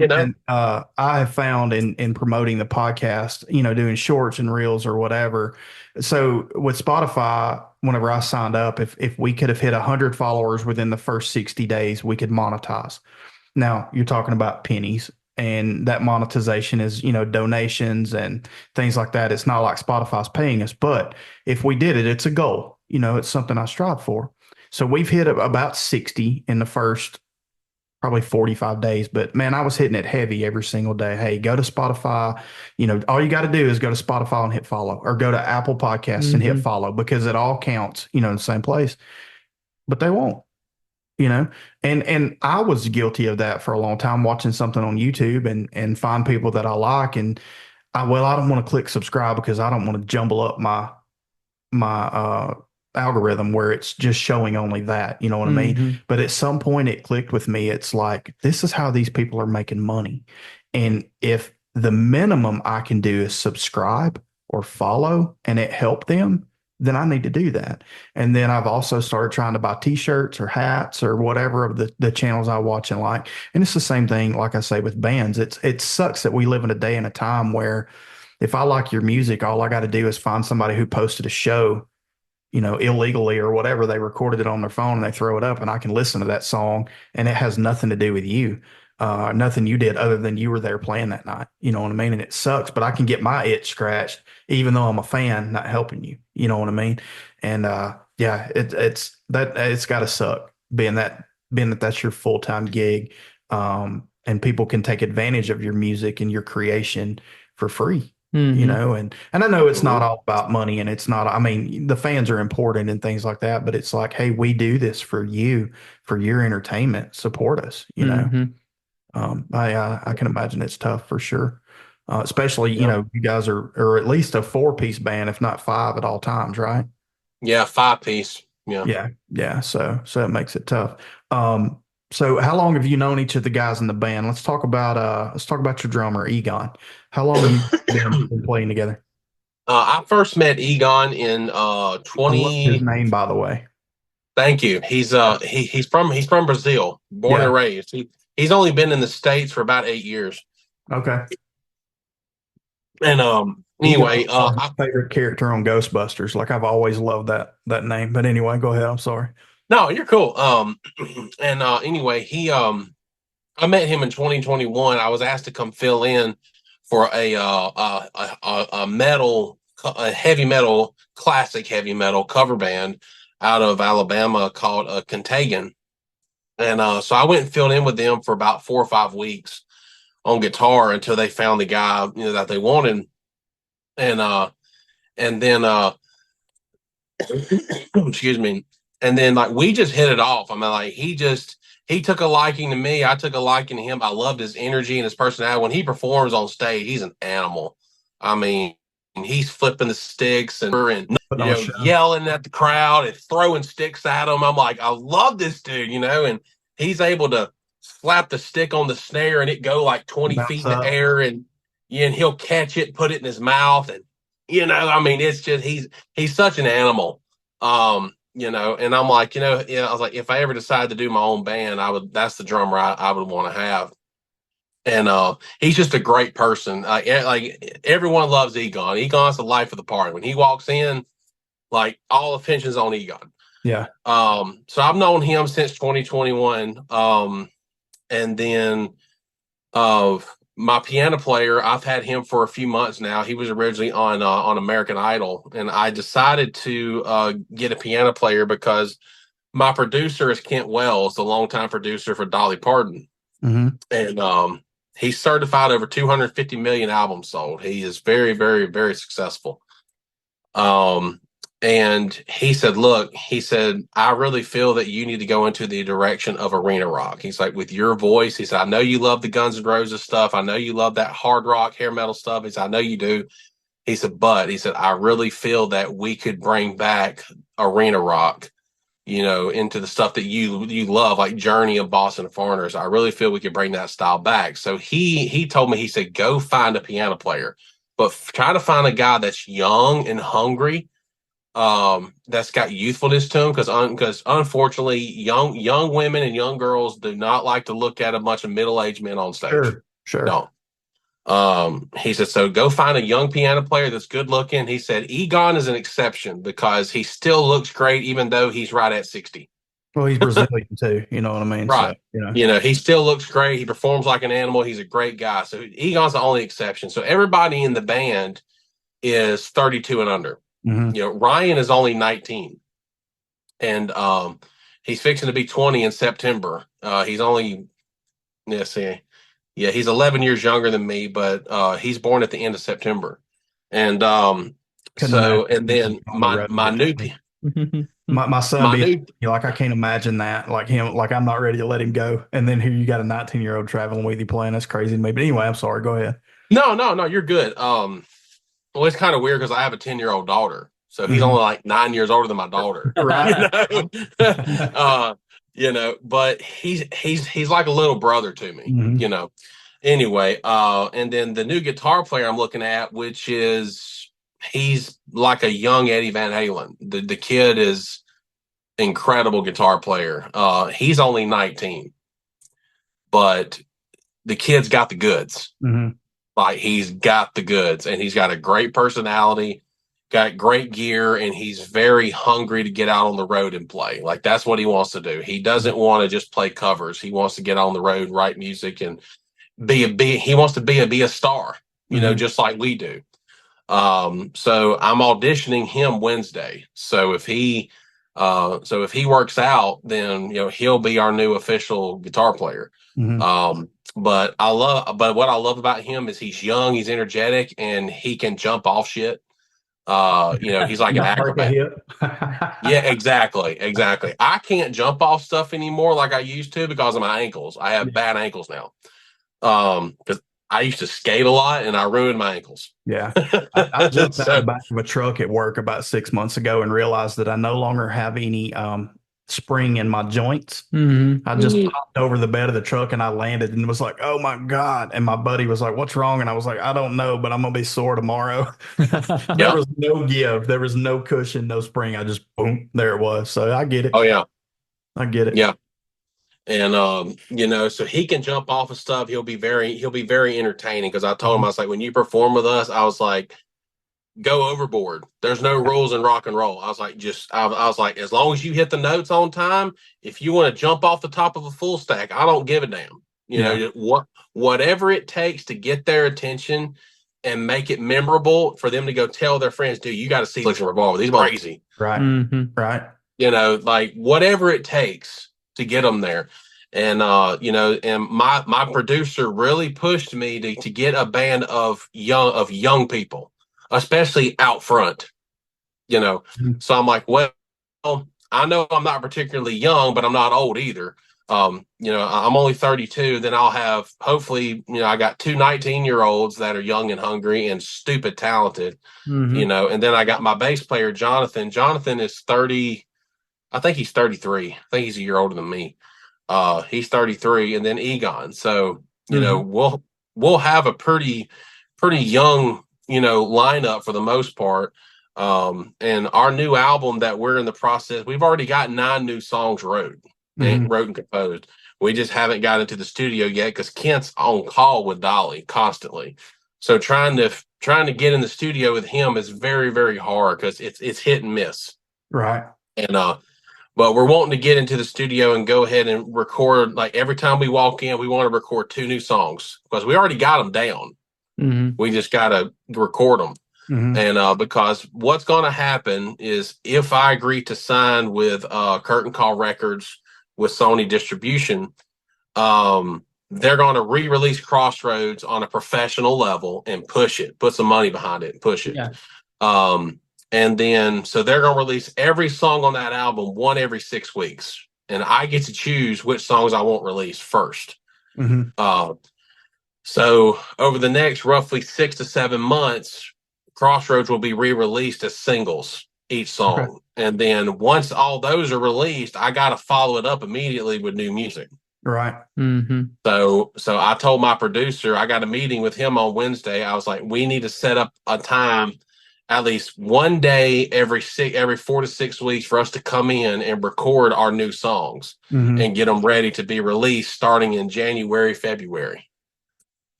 And, I have found in promoting the podcast, doing shorts and reels or whatever. So with Spotify, whenever I signed up, if we could have hit 100 followers within the first 60 days, we could monetize. Now you're talking about pennies. And that monetization is, donations and things like that. It's not like Spotify's paying us, but if we did it, it's a goal. It's something I strive for. So we've hit about 60 in the first probably 45 days. But man, I was hitting it heavy every single day. Hey, go to Spotify. All you got to do is go to Spotify and hit follow, or go to Apple Podcasts and hit follow, because it all counts, in the same place. But they won't. And I was guilty of that for a long time, watching something on YouTube and find people that I like. And I don't want to click subscribe because I don't want to jumble up my algorithm where it's just showing only that, you know what I mean? But at some point it clicked with me. It's like, this is how these people are making money. And if the minimum I can do is subscribe or follow and it helped them, then I need to do that. And then I've also started trying to buy t-shirts or hats or whatever of the channels I watch and like. And it's the same thing, like I say, with bands. It sucks that we live in a day and a time where if I like your music, all I got to do is find somebody who posted a show, illegally or whatever. They recorded it on their phone and they throw it up, and I can listen to that song, and it has nothing to do with you. Nothing you did other tthan you were there playing that night. You know what I mean? And it sucks, but I can get my itch scratched even though I'm a fan, not helping you. You know what I mean? And it's got to suck being that that's your full-time gig, and people can take advantage of your music and your creation for free. And I know it's not all about money, and it's not, the fans are important and things like that, but it's like, hey, we do this for you, for your entertainment, support us, I can imagine it's tough for sure. Especially, you guys are at least a 4-piece band, if not 5 at all times, right? Yeah, 5-piece. Yeah. Yeah. So it makes it tough. So how long have you known each of the guys in the band? Let's talk about your drummer, Egon. How long have you been playing together? I first met Egon in 20. His name, by the way. Thank you. He's from Brazil, born and raised. He's only been in the States for about 8 years. Okay. And anyway, my favorite character on Ghostbusters. Like, I've always loved that name. But anyway, go ahead. I'm sorry. No, you're cool. Anyway, I met him in 2021. I was asked to come fill in for a heavy metal, classic heavy metal cover band out of Alabama called Contagion. And so I went and filled in with them for about 4 or 5 weeks on guitar until they found the guy that they wanted. And then excuse me. And then like we just hit it off. He just he took a liking to me. I took a liking to him. I loved his energy and his personality. When he performs on stage, he's an animal. I mean, he's flipping the sticks and yelling at the crowd and throwing sticks at them. I'm like, I love this dude, and he's able to slap the stick on the snare and it go like 20 feet in the air, and he'll catch it, put it in his mouth, and I mean, it's just he's such an animal. And I'm like, I was like, if I ever decide to do my own band, that's the drummer I would want to have. And he's just a great person. Like everyone loves Egon. Egon's the life of the party. When he walks in, like all attention's on Egon. Yeah. So I've known him since 2021. And then my piano player, I've had him for a few months now. He was originally on American Idol, and I decided to get a piano player because my producer is Kent Wells, the longtime producer for Dolly Parton. And he's certified over 250 million albums sold. He is very, very, very successful. And he said, look, I really feel that you need to go into the direction of arena rock. He's like, with your voice, he said, I know you love the Guns N' Roses stuff. I know you love that hard rock, hair metal stuff. He said, I know you do. He said, I really feel that we could bring back arena rock, into the stuff that you love, like Journey and Boston and Foreigners. I really feel we could bring that style back. So he told me, he said, go find a piano player, but try to find a guy that's young and hungry, that's got youthfulness to him, because unfortunately young women and young girls do not like to look at a bunch of middle-aged men on stage. Sure. No. He said, so go find a young piano player that's good looking. He said Egon is an exception because he still looks great even though he's right at 60. Well, he's Brazilian too, you know what I mean? Right. So, he still looks great. He performs like an animal. He's a great guy. So Egon's the only exception. So everybody in the band is 32 and under. Ryan is only 19, and he's fixing to be 20 in September. He's only, he's 11 years younger than me, but he's born at the end of September. And and then my new my son, like, I can't imagine that, like him, like I'm not ready to let him go. And then here you got a 19-year-old traveling with you playing. That's crazy to me. But anyway, I'm sorry. Go ahead. No, you're good. Well, it's kind of weird because I have a 10-year-old daughter, so he's only like 9 years older than my daughter. Right. But he's like a little brother to me. Anyway, and then the new guitar player I'm looking at, which is he's like a young Eddie Van Halen. The kid is incredible guitar player. He's only 19, but the kid's got the goods. Like, he's got the goods, and he's got a great personality, got great gear, and he's very hungry to get out on the road and play. Like, that's what he wants to do. He doesn't want to just play covers. He wants to get on the road, write music, and he wants to be a star, just like we do. So I'm auditioning him Wednesday. So if he works out, then he'll be our new official guitar player. But what I love about him is he's young, he's energetic, and he can jump off shit. He's like an acrobat. Yeah, exactly. I can't jump off stuff anymore like I used to because of my ankles. I have bad ankles now. Because I used to skate a lot and I ruined my ankles. Yeah. I jumped out the back of a truck at work about 6 months ago and realized that I no longer have any spring in my joints. I just popped over the bed of the truck and I landed and was like, oh my God. And my buddy was like, what's wrong? And I was like, I don't know, but I'm gonna be sore tomorrow. There was no give, there was no cushion, no spring. I just boom, there it was. So I get it. Oh yeah, I get it. Yeah. And so he can jump off of stuff. He'll be very entertaining, because I told him, I was like, when you perform with us, I was like, go overboard. There's no rules in rock and roll. I was like, as long as you hit the notes on time, if you want to jump off the top of a full stack, I don't give a damn. Whatever it takes to get their attention and make it memorable for them to go tell their friends, dude, you got to see SLICKSON REVOLVER. These are crazy. Right. Right. Like whatever it takes to get them there. And and my producer really pushed me to get a band of young people, especially out front, So I'm like, well, I know I'm not particularly young, but I'm not old either. I'm only 32. Then I'll have, hopefully, I got two 19-year-olds that are young and hungry and stupid talented, and then I got my bass player, Jonathan. Jonathan is 30. I think he's 33. I think he's a year older than me. He's 33, and then Egon. So, we'll have a pretty young, lineup for the most part. And our new album that we're in the process, we've already got 9 new songs wrote and composed. We just haven't got into the studio yet because Kent's on call with Dolly constantly. So trying to get in the studio with him is very, very hard because it's hit and miss. Right. And but we're wanting to get into the studio and go ahead and record. Like every time we walk in, we want to record 2 new songs because we already got them down. We just got to record them. And because what's going to happen is if I agree to sign with Curtain Call Records with Sony Distribution, they're going to re-release Crossroads on a professional level and put some money behind it and push it. Yeah. And then, so they're going to release every song on that album 1 every 6 weeks. And I get to choose which songs I want released first. So over the next roughly 6 to 7 months, Crossroads will be re-released as singles, each song. Okay. And then once all those are released, I got to follow it up immediately with new music. Right. So I told my producer, I got a meeting with him on Wednesday. I was like, we need to set up a time at least one day every 4 to 6 weeks for us to come in and record our new songs and get them ready to be released starting in January, February.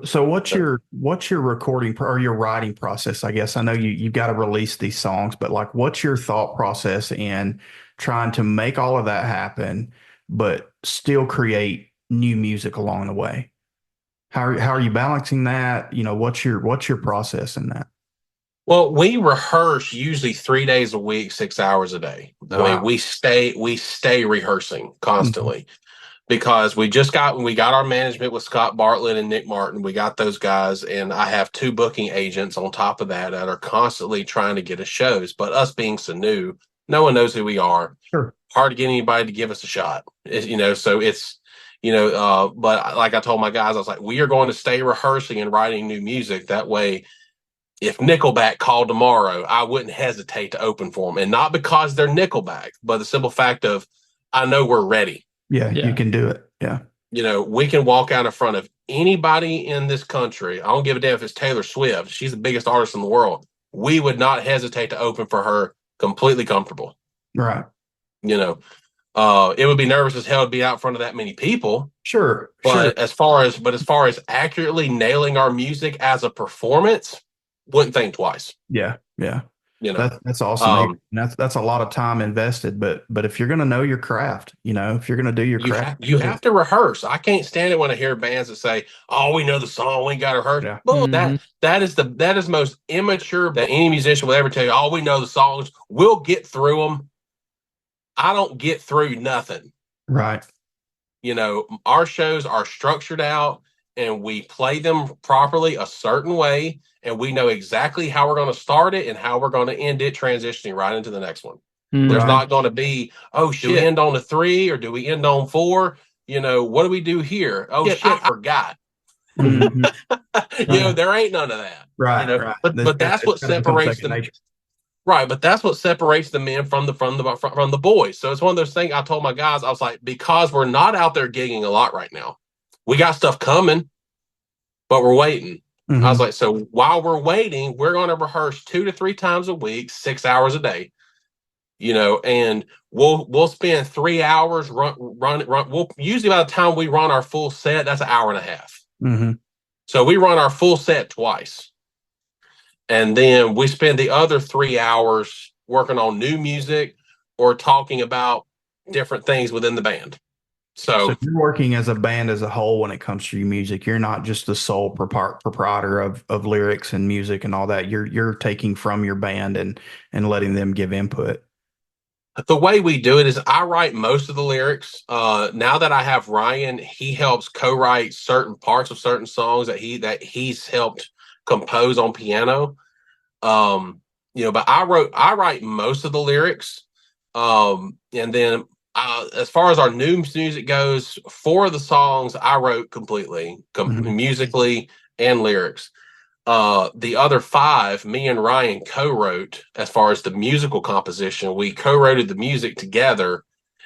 So what's your recording or your writing process? I guess I know you've got to release these songs, but like, what's your thought process in trying to make all of that happen, but still create new music along the way? How are you balancing that? What's your process in that? Well, we rehearse usually 3 days a week, 6 hours a day. Wow. I mean, we stay rehearsing constantly. Because we got our management with Scott Bartlett and Nick Martin. We got those guys, and I have 2 booking agents on top of that are constantly trying to get us shows. But us being so new, no one knows who we are. Sure. Hard to get anybody to give us a shot. So it's, but like I told my guys, I was like, we are going to stay rehearsing and writing new music. That way, if Nickelback called tomorrow, I wouldn't hesitate to open for them. And not because they're Nickelback, but the simple fact of I know we're ready. Yeah, you can do it. Yeah. We can walk out in front of anybody in this country. I don't give a damn if it's Taylor Swift. She's the biggest artist in the world. We would not hesitate to open for her completely comfortable. Right. It would be nervous as hell to be out in front of that many people. Sure. But as far as accurately nailing our music as a performance, wouldn't think twice. Yeah. Yeah. That's awesome. That's a lot of time invested, but if you're going to know your craft, if you're going to do your craft, you have to rehearse. I can't stand it when I hear bands that say, "Oh, we know the song, we ain't got to rehearse." Yeah. Well, that is most immature that any musician will ever tell you. "Oh, we know the songs, we'll get through them." I don't get through nothing. Right. Our shows are structured out, and we play them properly a certain way. And we know exactly how we're going to start it and how we're going to end it, transitioning right into the next one. There's not going to be, oh, shit, do we end on a 3 or do we end on 4? What do we do here? Oh, shit, I forgot. There ain't none of that. Right. Right. But that's what separates them. Right. But that's what separates the men from the boys. So it's one of those things I told my guys, I was like, because we're not out there gigging a lot right now, we got stuff coming, but we're waiting. I was like, so while we're waiting, we're going to rehearse 2 to 3 times a week, 6 hours a day, and we'll spend 3 hours run. We'll usually by the time we run our full set, that's an hour and a half. So we run our full set twice. And then we spend the other 3 hours working on new music or talking about different things within the band. So you're working as a band as a whole when it comes to your music. You're not just the sole proprietor of lyrics and music and all that. You're taking from your band and letting them give input. The way we do it is I write most of the lyrics. Now that I have Ryan, he helps co-write certain parts of certain songs that he's helped compose on piano. But I write most of the lyrics. And then As far as our new music goes, 4 of the songs I wrote completely, musically and lyrics. The other 5, me and Ryan co-wrote. As far as the musical composition, we co-wrote the music together,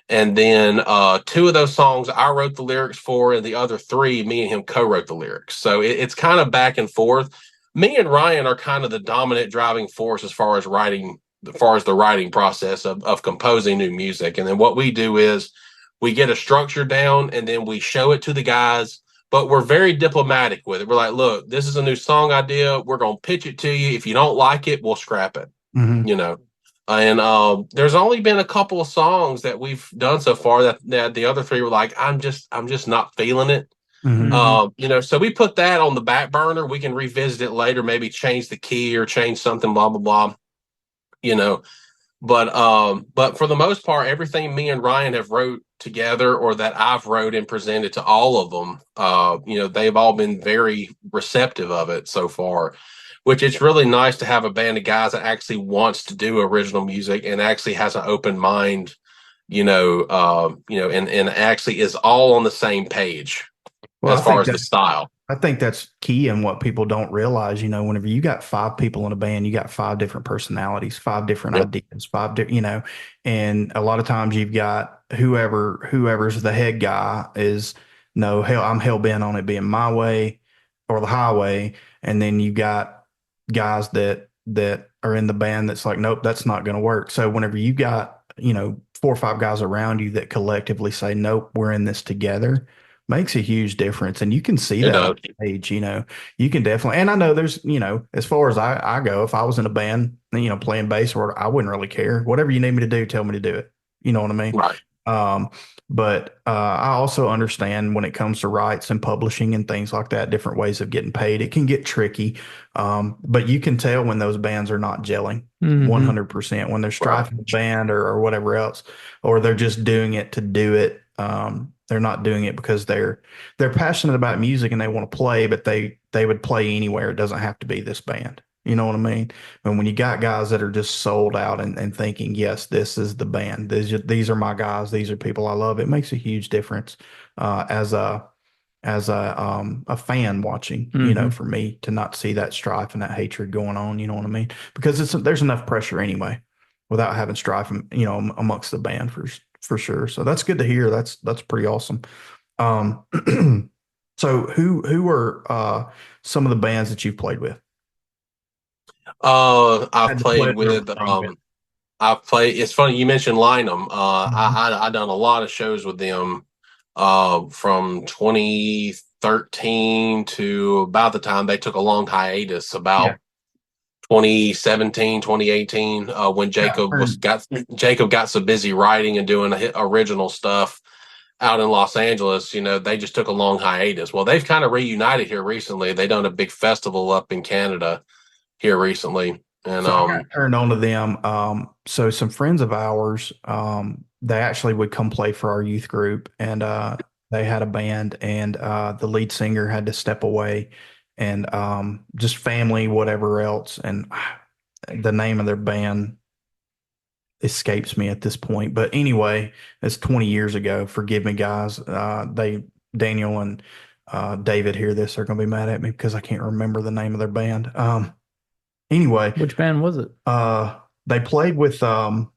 and then 2 of those songs I wrote the lyrics for, and the other 3, me and him co-wrote the lyrics. So it's kind of back and forth. Me and Ryan are kind of the dominant driving force as far as the writing process of composing new music. And then what we do is we get a structure down, and then we show it to the guys, but we're very diplomatic with it. We're like, look, this is a new song idea. We're going to pitch it to you. If you don't like it, we'll scrap it, you know? And there's only been a couple of songs that we've done so far that the other 3 were like, I'm just not feeling it. You know, so we put that on the back burner. We can revisit it later, maybe change the key or change something, blah, blah, blah, you know. But for the most part, everything me and Ryan have wrote together, or that I've wrote and presented to all of them, you know, they've all been very receptive of it so far, which it's really nice to have a band of guys that actually wants to do original music and actually has an open mind, you know, and actually is all on the same page as far as the style. I think that's key in what people don't realize. You know, whenever you got 5 people in a band, you got 5 different personalities, 5 different ideas, 5 different, you know, and a lot of times you've got whoever's the head guy is, no, hell, I'm hell bent on it being my way or the highway. And then you got guys that are in the band that's like, nope, that's not going to work. So whenever you got, you know, 4 or 5 guys around you that collectively say, nope, we're in this together, makes a huge difference. And you can see that on stage, you know, you can definitely, and I know there's, you know, as far as I go, if I was in a band, you know, playing bass, or I wouldn't really care. Whatever you need me to do, tell me to do it. You know what I mean? Right. But I also understand when it comes to rights and publishing and things like that, different ways of getting paid, it can get tricky. But you can tell when those bands are not gelling 100%, when they're strifing the band or whatever else, or they're just doing it to do it. They're not doing it because they're passionate about music and they want to play, but they would play anywhere. It doesn't have to be this band. You know what I mean? And when you got guys that are just sold out and thinking, yes, this is the band. These are my guys. These are people I love. It makes a huge difference as a fan watching, you know, for me to not see that strife and that hatred going on. You know what I mean? Because there's enough pressure anyway without having strife, you know, amongst the band for sure. So that's good to hear. That's pretty awesome. So who are some of the bands that you've played with? I've played with it's funny you mentioned Lynum. I done a lot of shows with them from 2013 to about the time they took a long hiatus, about 2017, 2018, when Jacob got so busy writing and doing original stuff out in Los Angeles. You know, they just took a long hiatus. Well, they've kind of reunited here recently. They done a big festival up in Canada here recently, and so I got turned on to them. So some friends of ours, they actually would come play for our youth group, and they had a band, and the lead singer had to step away, and just family, whatever else, and the name of their band escapes me at this point. But anyway, it's 20 years ago. Forgive me, guys. Daniel and David hear this, they're going to be mad at me because I can't remember the name of their band. Anyway, which band was it? They played with whoever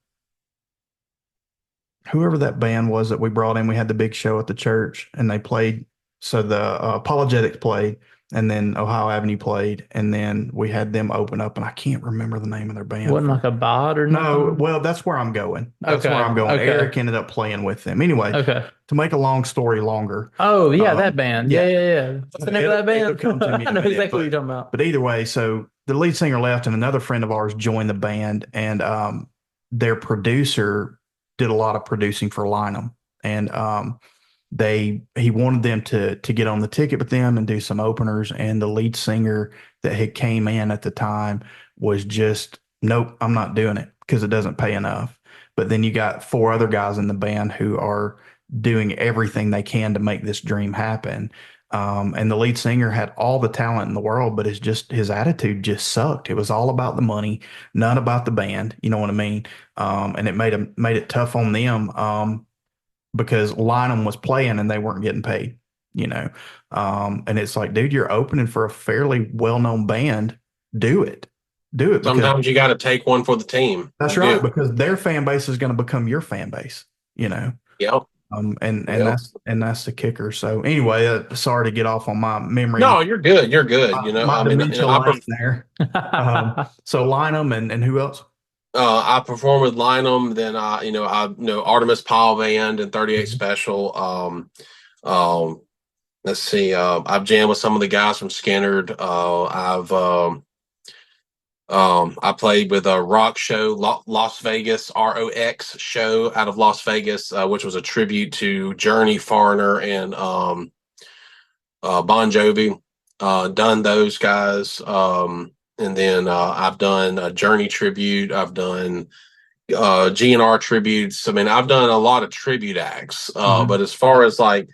that band was that we brought in. We had the big show at the church, and they played. So the Apologetics played, and then Ohio Avenue played, and then we had them open up, and I can't remember the name of their band. Wasn't like a bod or nothing? No, well, that's where I'm going. That's where I'm going. Okay. Eric ended up playing with them. Anyway, to make a long story longer. Oh, yeah, that band. Yeah. What's the name of that band? I know exactly what you're talking about. But either way, so the lead singer left, and another friend of ours joined the band, and their producer did a lot of producing for Lynum, and he wanted them to get on the ticket with them and do some openers, and the lead singer that had came in at the time was just, nope, I'm not doing it because it doesn't pay enough. But then you got 4 other guys in the band who are doing everything they can to make this dream happen. And the lead singer had all the talent in the world, but his attitude just sucked. It was all about the money, none about the band. You know what I mean? And it made it tough on them. because Lynum was playing and they weren't getting paid, you know. And it's like, dude, you're opening for a fairly well-known band. Do it. Do it because Sometimes you got to take one for the team. that's You right, do. because their fan base is going to become your fan base, you know. Yep. And Yep. that's the kicker. So anyway, sorry to get off on my memory, No, you're good. You're good. my I mean, dementia lane there. So Lynum and who else? I perform with Lynum, then I know Artimus Pile Band and 38 Mhm. Special. Um, let's see. I've jammed with some of the guys from Skynyrd. I played with a rock show, Las Vegas ROX show out of Las Vegas, which was a tribute to Journey, Foreigner, and Bon Jovi. Done those guys, and then I've done a Journey tribute. I've done GNR tributes. I mean, I've done a lot of tribute acts. But as far as like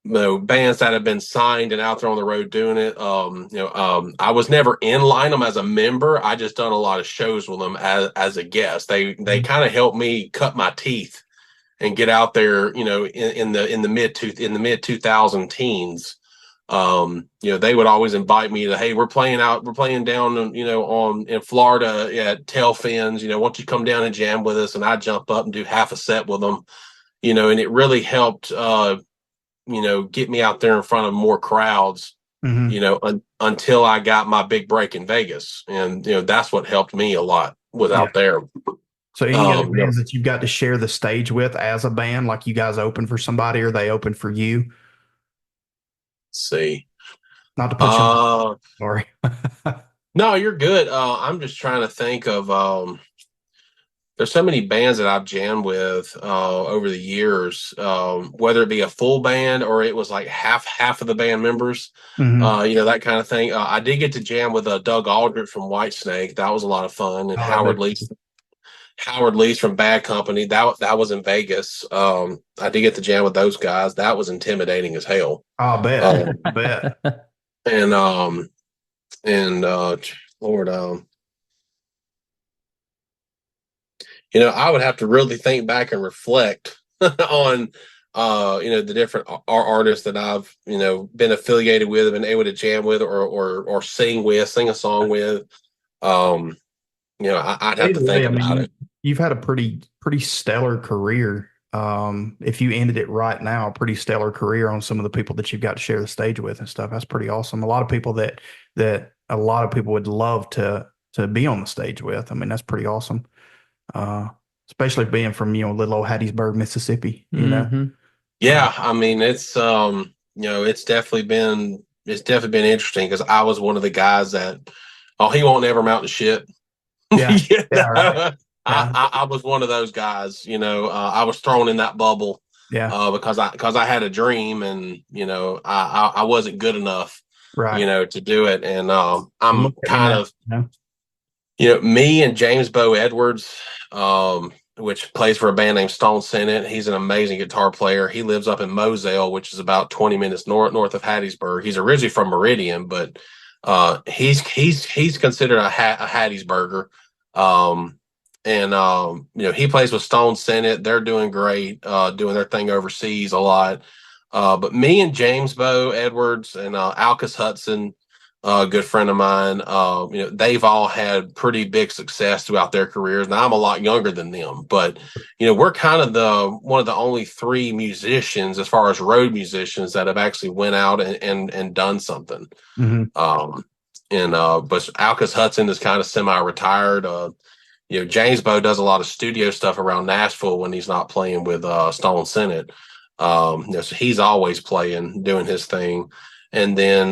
bands that have been signed and out there on the road doing it, I was never in Lynum as a member. I just done a lot of shows with them as a guest. They kind of helped me cut my teeth and get out there. In the mid 2000 teens. They would always invite me to, hey, we're playing down, in Florida at Tailfins, why don't you come down and jam with us? And I jump up and do half a set with them, and it really helped, get me out there in front of more crowds, until I got my big break in Vegas. And, that's what helped me a lot was out there. So any other bands that you've got to share the stage with as a band, like you guys open for somebody or they open for you? See. Not to put you on. Sorry. No, you're good. I'm just trying to think of there's so many bands that I've jammed with over the years, whether it be a full band or it was like half of the band members, that kind of thing. I did get to jam with Doug Aldrich from Whitesnake. That was a lot of fun. And Howard Lee's from Bad Company. That was in Vegas. I did get to jam with those guys. That was intimidating as hell. I'll bet. I bet. Lord, I would have to really think back and reflect on the different artists that I've been affiliated with, been able to jam with, or sing a song with. I'd have to think about it. You've had a pretty stellar career. If you ended it right now, a pretty stellar career on some of the people that you've got to share the stage with and stuff. That's pretty awesome. A lot of people that a lot of people would love to be on the stage with. I mean, that's pretty awesome. Especially being from, little old Hattiesburg, Mississippi, Yeah. I mean, it's definitely been interesting because I was one of the guys that, he won't ever mount to shit. Yeah. Right. I was one of those guys, I was thrown in that bubble, because I had a dream and, I wasn't good enough, right. To do it. And, I'm kind of, me and James Bo Edwards, which plays for a band named Stone Senate. He's an amazing guitar player. He lives up in Moselle, which is about 20 minutes north of Hattiesburg. He's originally from Meridian, but he's considered a Hattiesburger. He plays with Stone Senate. They're doing great, doing their thing overseas a lot. But me and James Bo Edwards and Alcus Hudson, a good friend of mine, they've all had pretty big success throughout their careers. Now I'm a lot younger than them, but we're kind of one of the only three musicians as far as road musicians that have actually went out and done something. But Alcus Hudson is kind of semi-retired. James Bo does a lot of studio stuff around Nashville when he's not playing with Stone Senate. So he's always playing, doing his thing. And then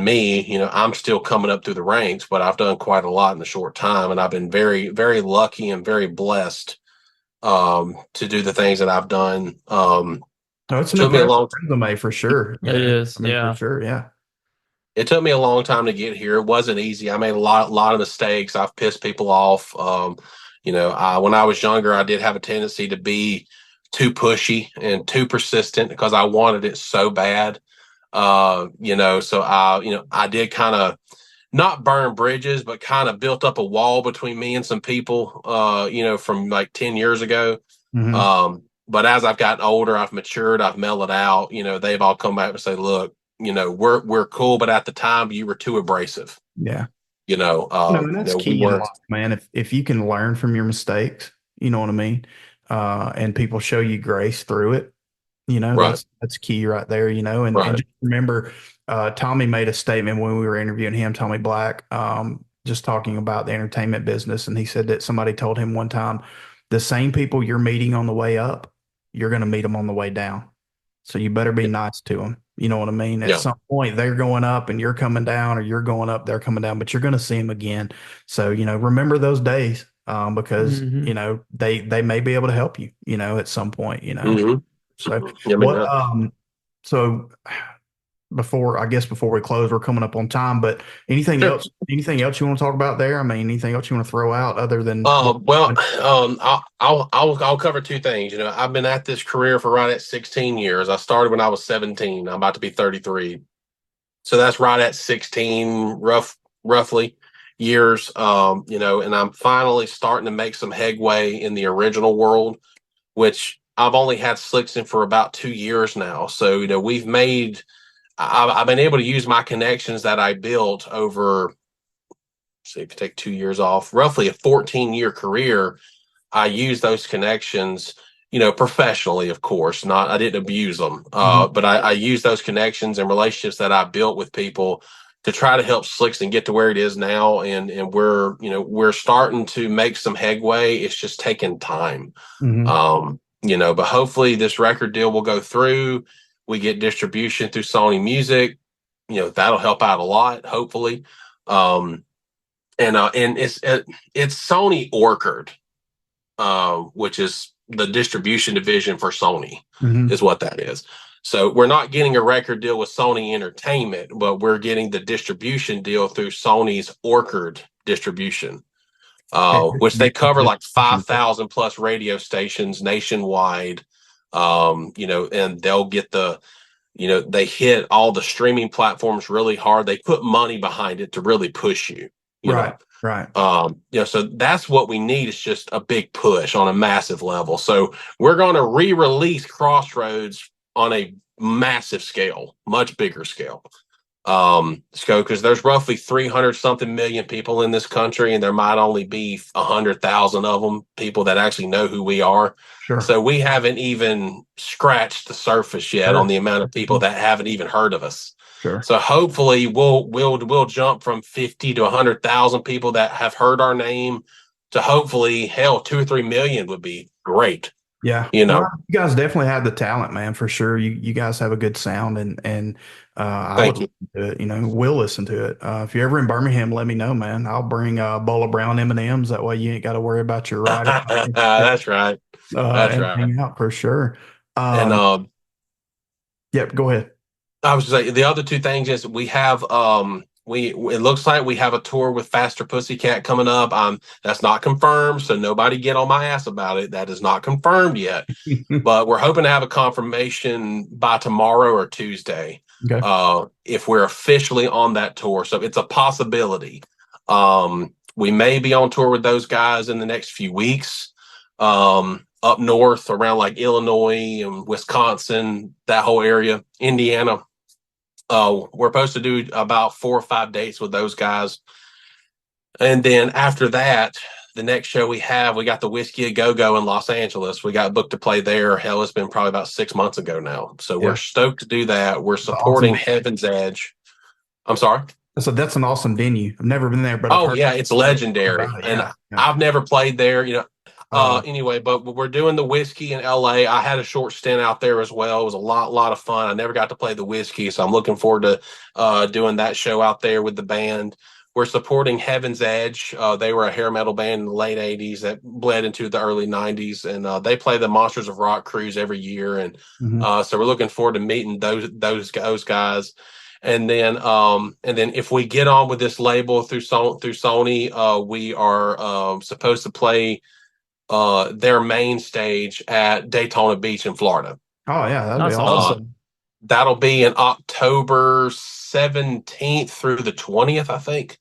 me, I'm still coming up through the ranks, but I've done quite a lot in a short time, and I've been very, very lucky and very blessed to do the things that I've done. It's an impressive resume for sure. It is, for sure, yeah. It took me a long time to get here. It wasn't easy. I made a lot of mistakes. I've pissed people off. When I was younger, I did have a tendency to be too pushy and too persistent because I wanted it so bad. So I did kind of not burn bridges, but kind of built up a wall between me and some people, from like 10 years ago. but as I've gotten older, I've matured, I've mellowed out. They've all come back and say, "Look, we're cool," but at the time, you were too abrasive. Yeah. And that's We key in weren't. life, man. If you can learn from your mistakes, you know what I mean? And people show you grace through it, Right, that's key right there, and right. just remember, Tommy made a statement when we were interviewing him, Tommy Black, just talking about the entertainment business. And he said that somebody told him one time, the same people you're meeting on the way up, you're going to meet them on the way down. So you better be nice to them. You know what I mean? At Yeah. some point, they're going up and you're coming down, or you're going up, they're coming down, but you're going to see them again. So, remember those days, because, they may be able to help you, at some point. Hmm. So Yeah, I mean, what, so before we close, we're coming up on time, but sure. anything else you want to talk about there? I mean, anything else you want to throw out other than, Well, I'll cover two things. I've been at this career for right at 16 years. I started when I was 17. I'm about to be 33, so that's right at 16, roughly years. And I'm finally starting to make some headway in the original world, which I've only had SLICKSON for about 2 years now. So I've been able to use my connections that I built over. So if you take 2 years off, roughly a 14-year career, I use those connections, professionally, of course. Not, I didn't abuse them, but I use those connections and relationships that I built with people to try to help SLICKSON get to where it is now. And we're starting to make some headway. It's just taking time. But hopefully this record deal will go through. We get distribution through Sony Music. That'll help out a lot, hopefully. And it's Sony Orchard, which is the distribution division for Sony, is what that is. So we're not getting a record deal with Sony Entertainment, but we're getting the distribution deal through Sony's Orchard distribution, which they cover like 5,000 plus radio stations nationwide. And they'll get they hit all the streaming platforms really hard. They put money behind it to really push you. Right. So that's what we need, is just a big push on a massive level. So we're going to re-release Crossroads on a massive scale, much bigger scale. Because there's roughly 300 something million people in this country, and there might only be 100,000 of them people that actually know who we are. Sure. So we haven't even scratched the surface yet on the amount of people that haven't even heard of us. Sure. So hopefully we'll jump from 50 to 100,000 people that have heard our name to hopefully 2 or 3 million would be great. Yeah. Well, you guys definitely have the talent, man, for sure. You guys have a good sound, and I would listen to it. We'll listen to it. If you're ever in Birmingham, let me know, man. I'll bring a bowl of brown M&Ms. That way you ain't got to worry about your ride. That's right. That's right. Hang out for sure. And yep, go ahead. I was saying the other two things is we have it looks like we have a tour with Faster Pussycat coming up. That's not confirmed, so nobody get on my ass about it. That is not confirmed yet. But we're hoping to have a confirmation by tomorrow or Tuesday. Okay. If we're officially on that tour. So it's a possibility. We may be on tour with those guys in the next few weeks. Up north around like Illinois and Wisconsin, that whole area, Indiana. We're supposed to do about 4 or 5 dates with those guys. And then after that, the next show we got the Whiskey A Go-Go in Los Angeles. We got booked to play there. Hell, it's been probably about 6 months ago now. So we're stoked to do that. We're supporting Heaven's Edge. I'm sorry? So that's an awesome venue. I've never been there, but it's legendary. And I've never played there, anyway, but we're doing the Whiskey in LA. I had a short stint out there as well. It was a lot of fun. I never got to play the Whiskey, so I'm looking forward to doing that show out there with the band. We're supporting Heaven's Edge. They were a hair metal band in the late 80s that bled into the early 90s, and they play the Monsters of Rock cruise every year. And so we're looking forward to meeting those guys. And then if we get on with this label through Sony, we are supposed to play their main stage at Daytona Beach in Florida. Oh yeah, that'd be awesome. That'll be in October 17th through the 20th, I think.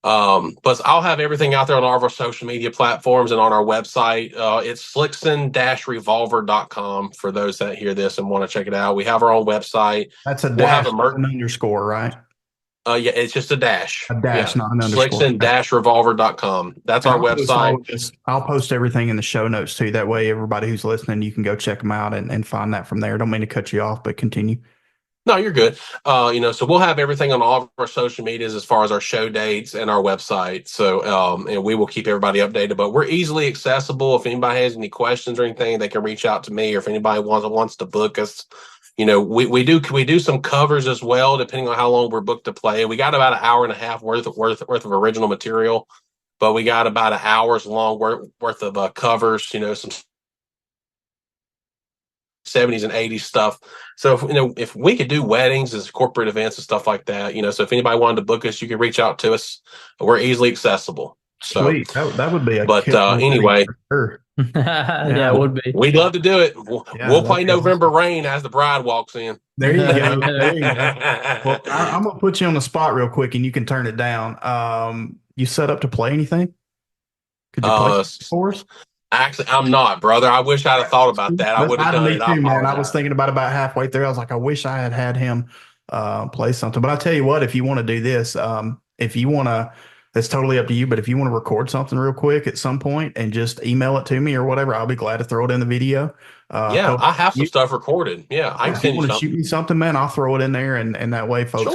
But I'll have everything out there on all of our social media platforms and on our website. It's SLICKSON-revolver.com for those that hear this and want to check it out. We have our own website. That's a We'll dash, have an underscore, right? Yeah, it's just a dash. A dash, not an underscore. SLICKSON-revolver.com. That's our website. I'll post everything in the show notes too. That way, everybody who's listening, you can go check them out and find that from there. Don't mean to cut you off, but continue. No, you're good. So we'll have everything on all of our social medias as far as our show dates and our website. So, and we will keep everybody updated, but we're easily accessible. If anybody has any questions or anything, they can reach out to me, or if anybody wants to book us. We do some covers as well, depending on how long we're booked to play. We got about an hour and a half worth of original material, but we got about an hour's long worth of covers. Some 70s and 80s stuff. So if we could do weddings as corporate events and stuff like that, so if anybody wanted to book us, you can reach out to us. We're easily accessible. So, sweet. That would be a but anyway. Sure. Yeah, it would be. We'd love to do it. We'll play November Rain as the bride walks in. There you go. There you go. Well, I'm gonna put you on the spot real quick, and you can turn it down. You set up to play anything? Could you play for us? Actually, I'm not, brother. I wish I'd have thought about that. I would have done it. Too, man. I was thinking about halfway through. I was like, I wish I had him play something. But I tell you what, if you want to do this, if you want to. It's totally up to you, but if you want to record something real quick at some point and just email it to me or whatever, I'll be glad to throw it in the video. I have some stuff recorded. Yeah, I can send you something. Shoot me something, man. I'll throw it in there, and that way folks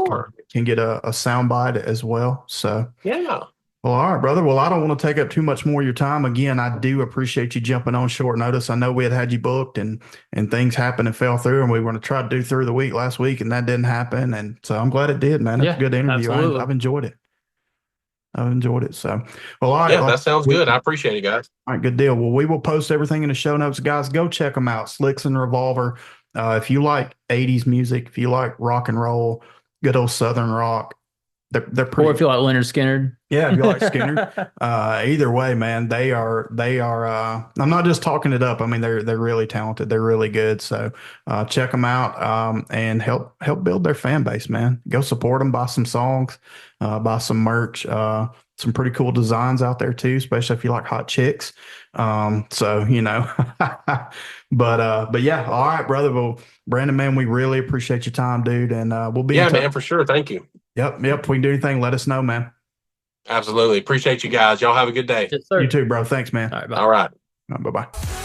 can get a sound bite as well. So yeah. Well, all right, brother. Well, I don't want to take up too much more of your time. Again, I do appreciate you jumping on short notice. I know we had you booked and things happened and fell through, and we were going to try to do through the week last week, and that didn't happen. And so I'm glad it did, man. It's a good interview. I've enjoyed it. So, well, all right. Yeah, that sounds good. I appreciate it, guys. All right, good deal. Well, we will post everything in the show notes, guys. Go check them out. SLICKSON REVOLVER. If you like 80s music, if you like rock and roll, good old Southern rock, they're pretty. Or if you like Lynyrd Skynyrd. Yeah, if you like Skynyrd. Either way, man, they are. I'm not just talking it up. I mean, they're really talented. They're really good. So check them out and help build their fan base, man. Go support them. Buy some songs. Buy some merch. Some pretty cool designs out there too, especially if you like hot chicks. But yeah, all right, brother. Well, Branon, man, we really appreciate your time, dude, and we'll be in touch. Man, for sure. Thank you. Yep. If we can do anything, let us know, man. Absolutely. Appreciate you guys. Y'all have a good day. Yes, sir. You too, bro. Thanks, man. All right. Bye. All right. Bye-bye.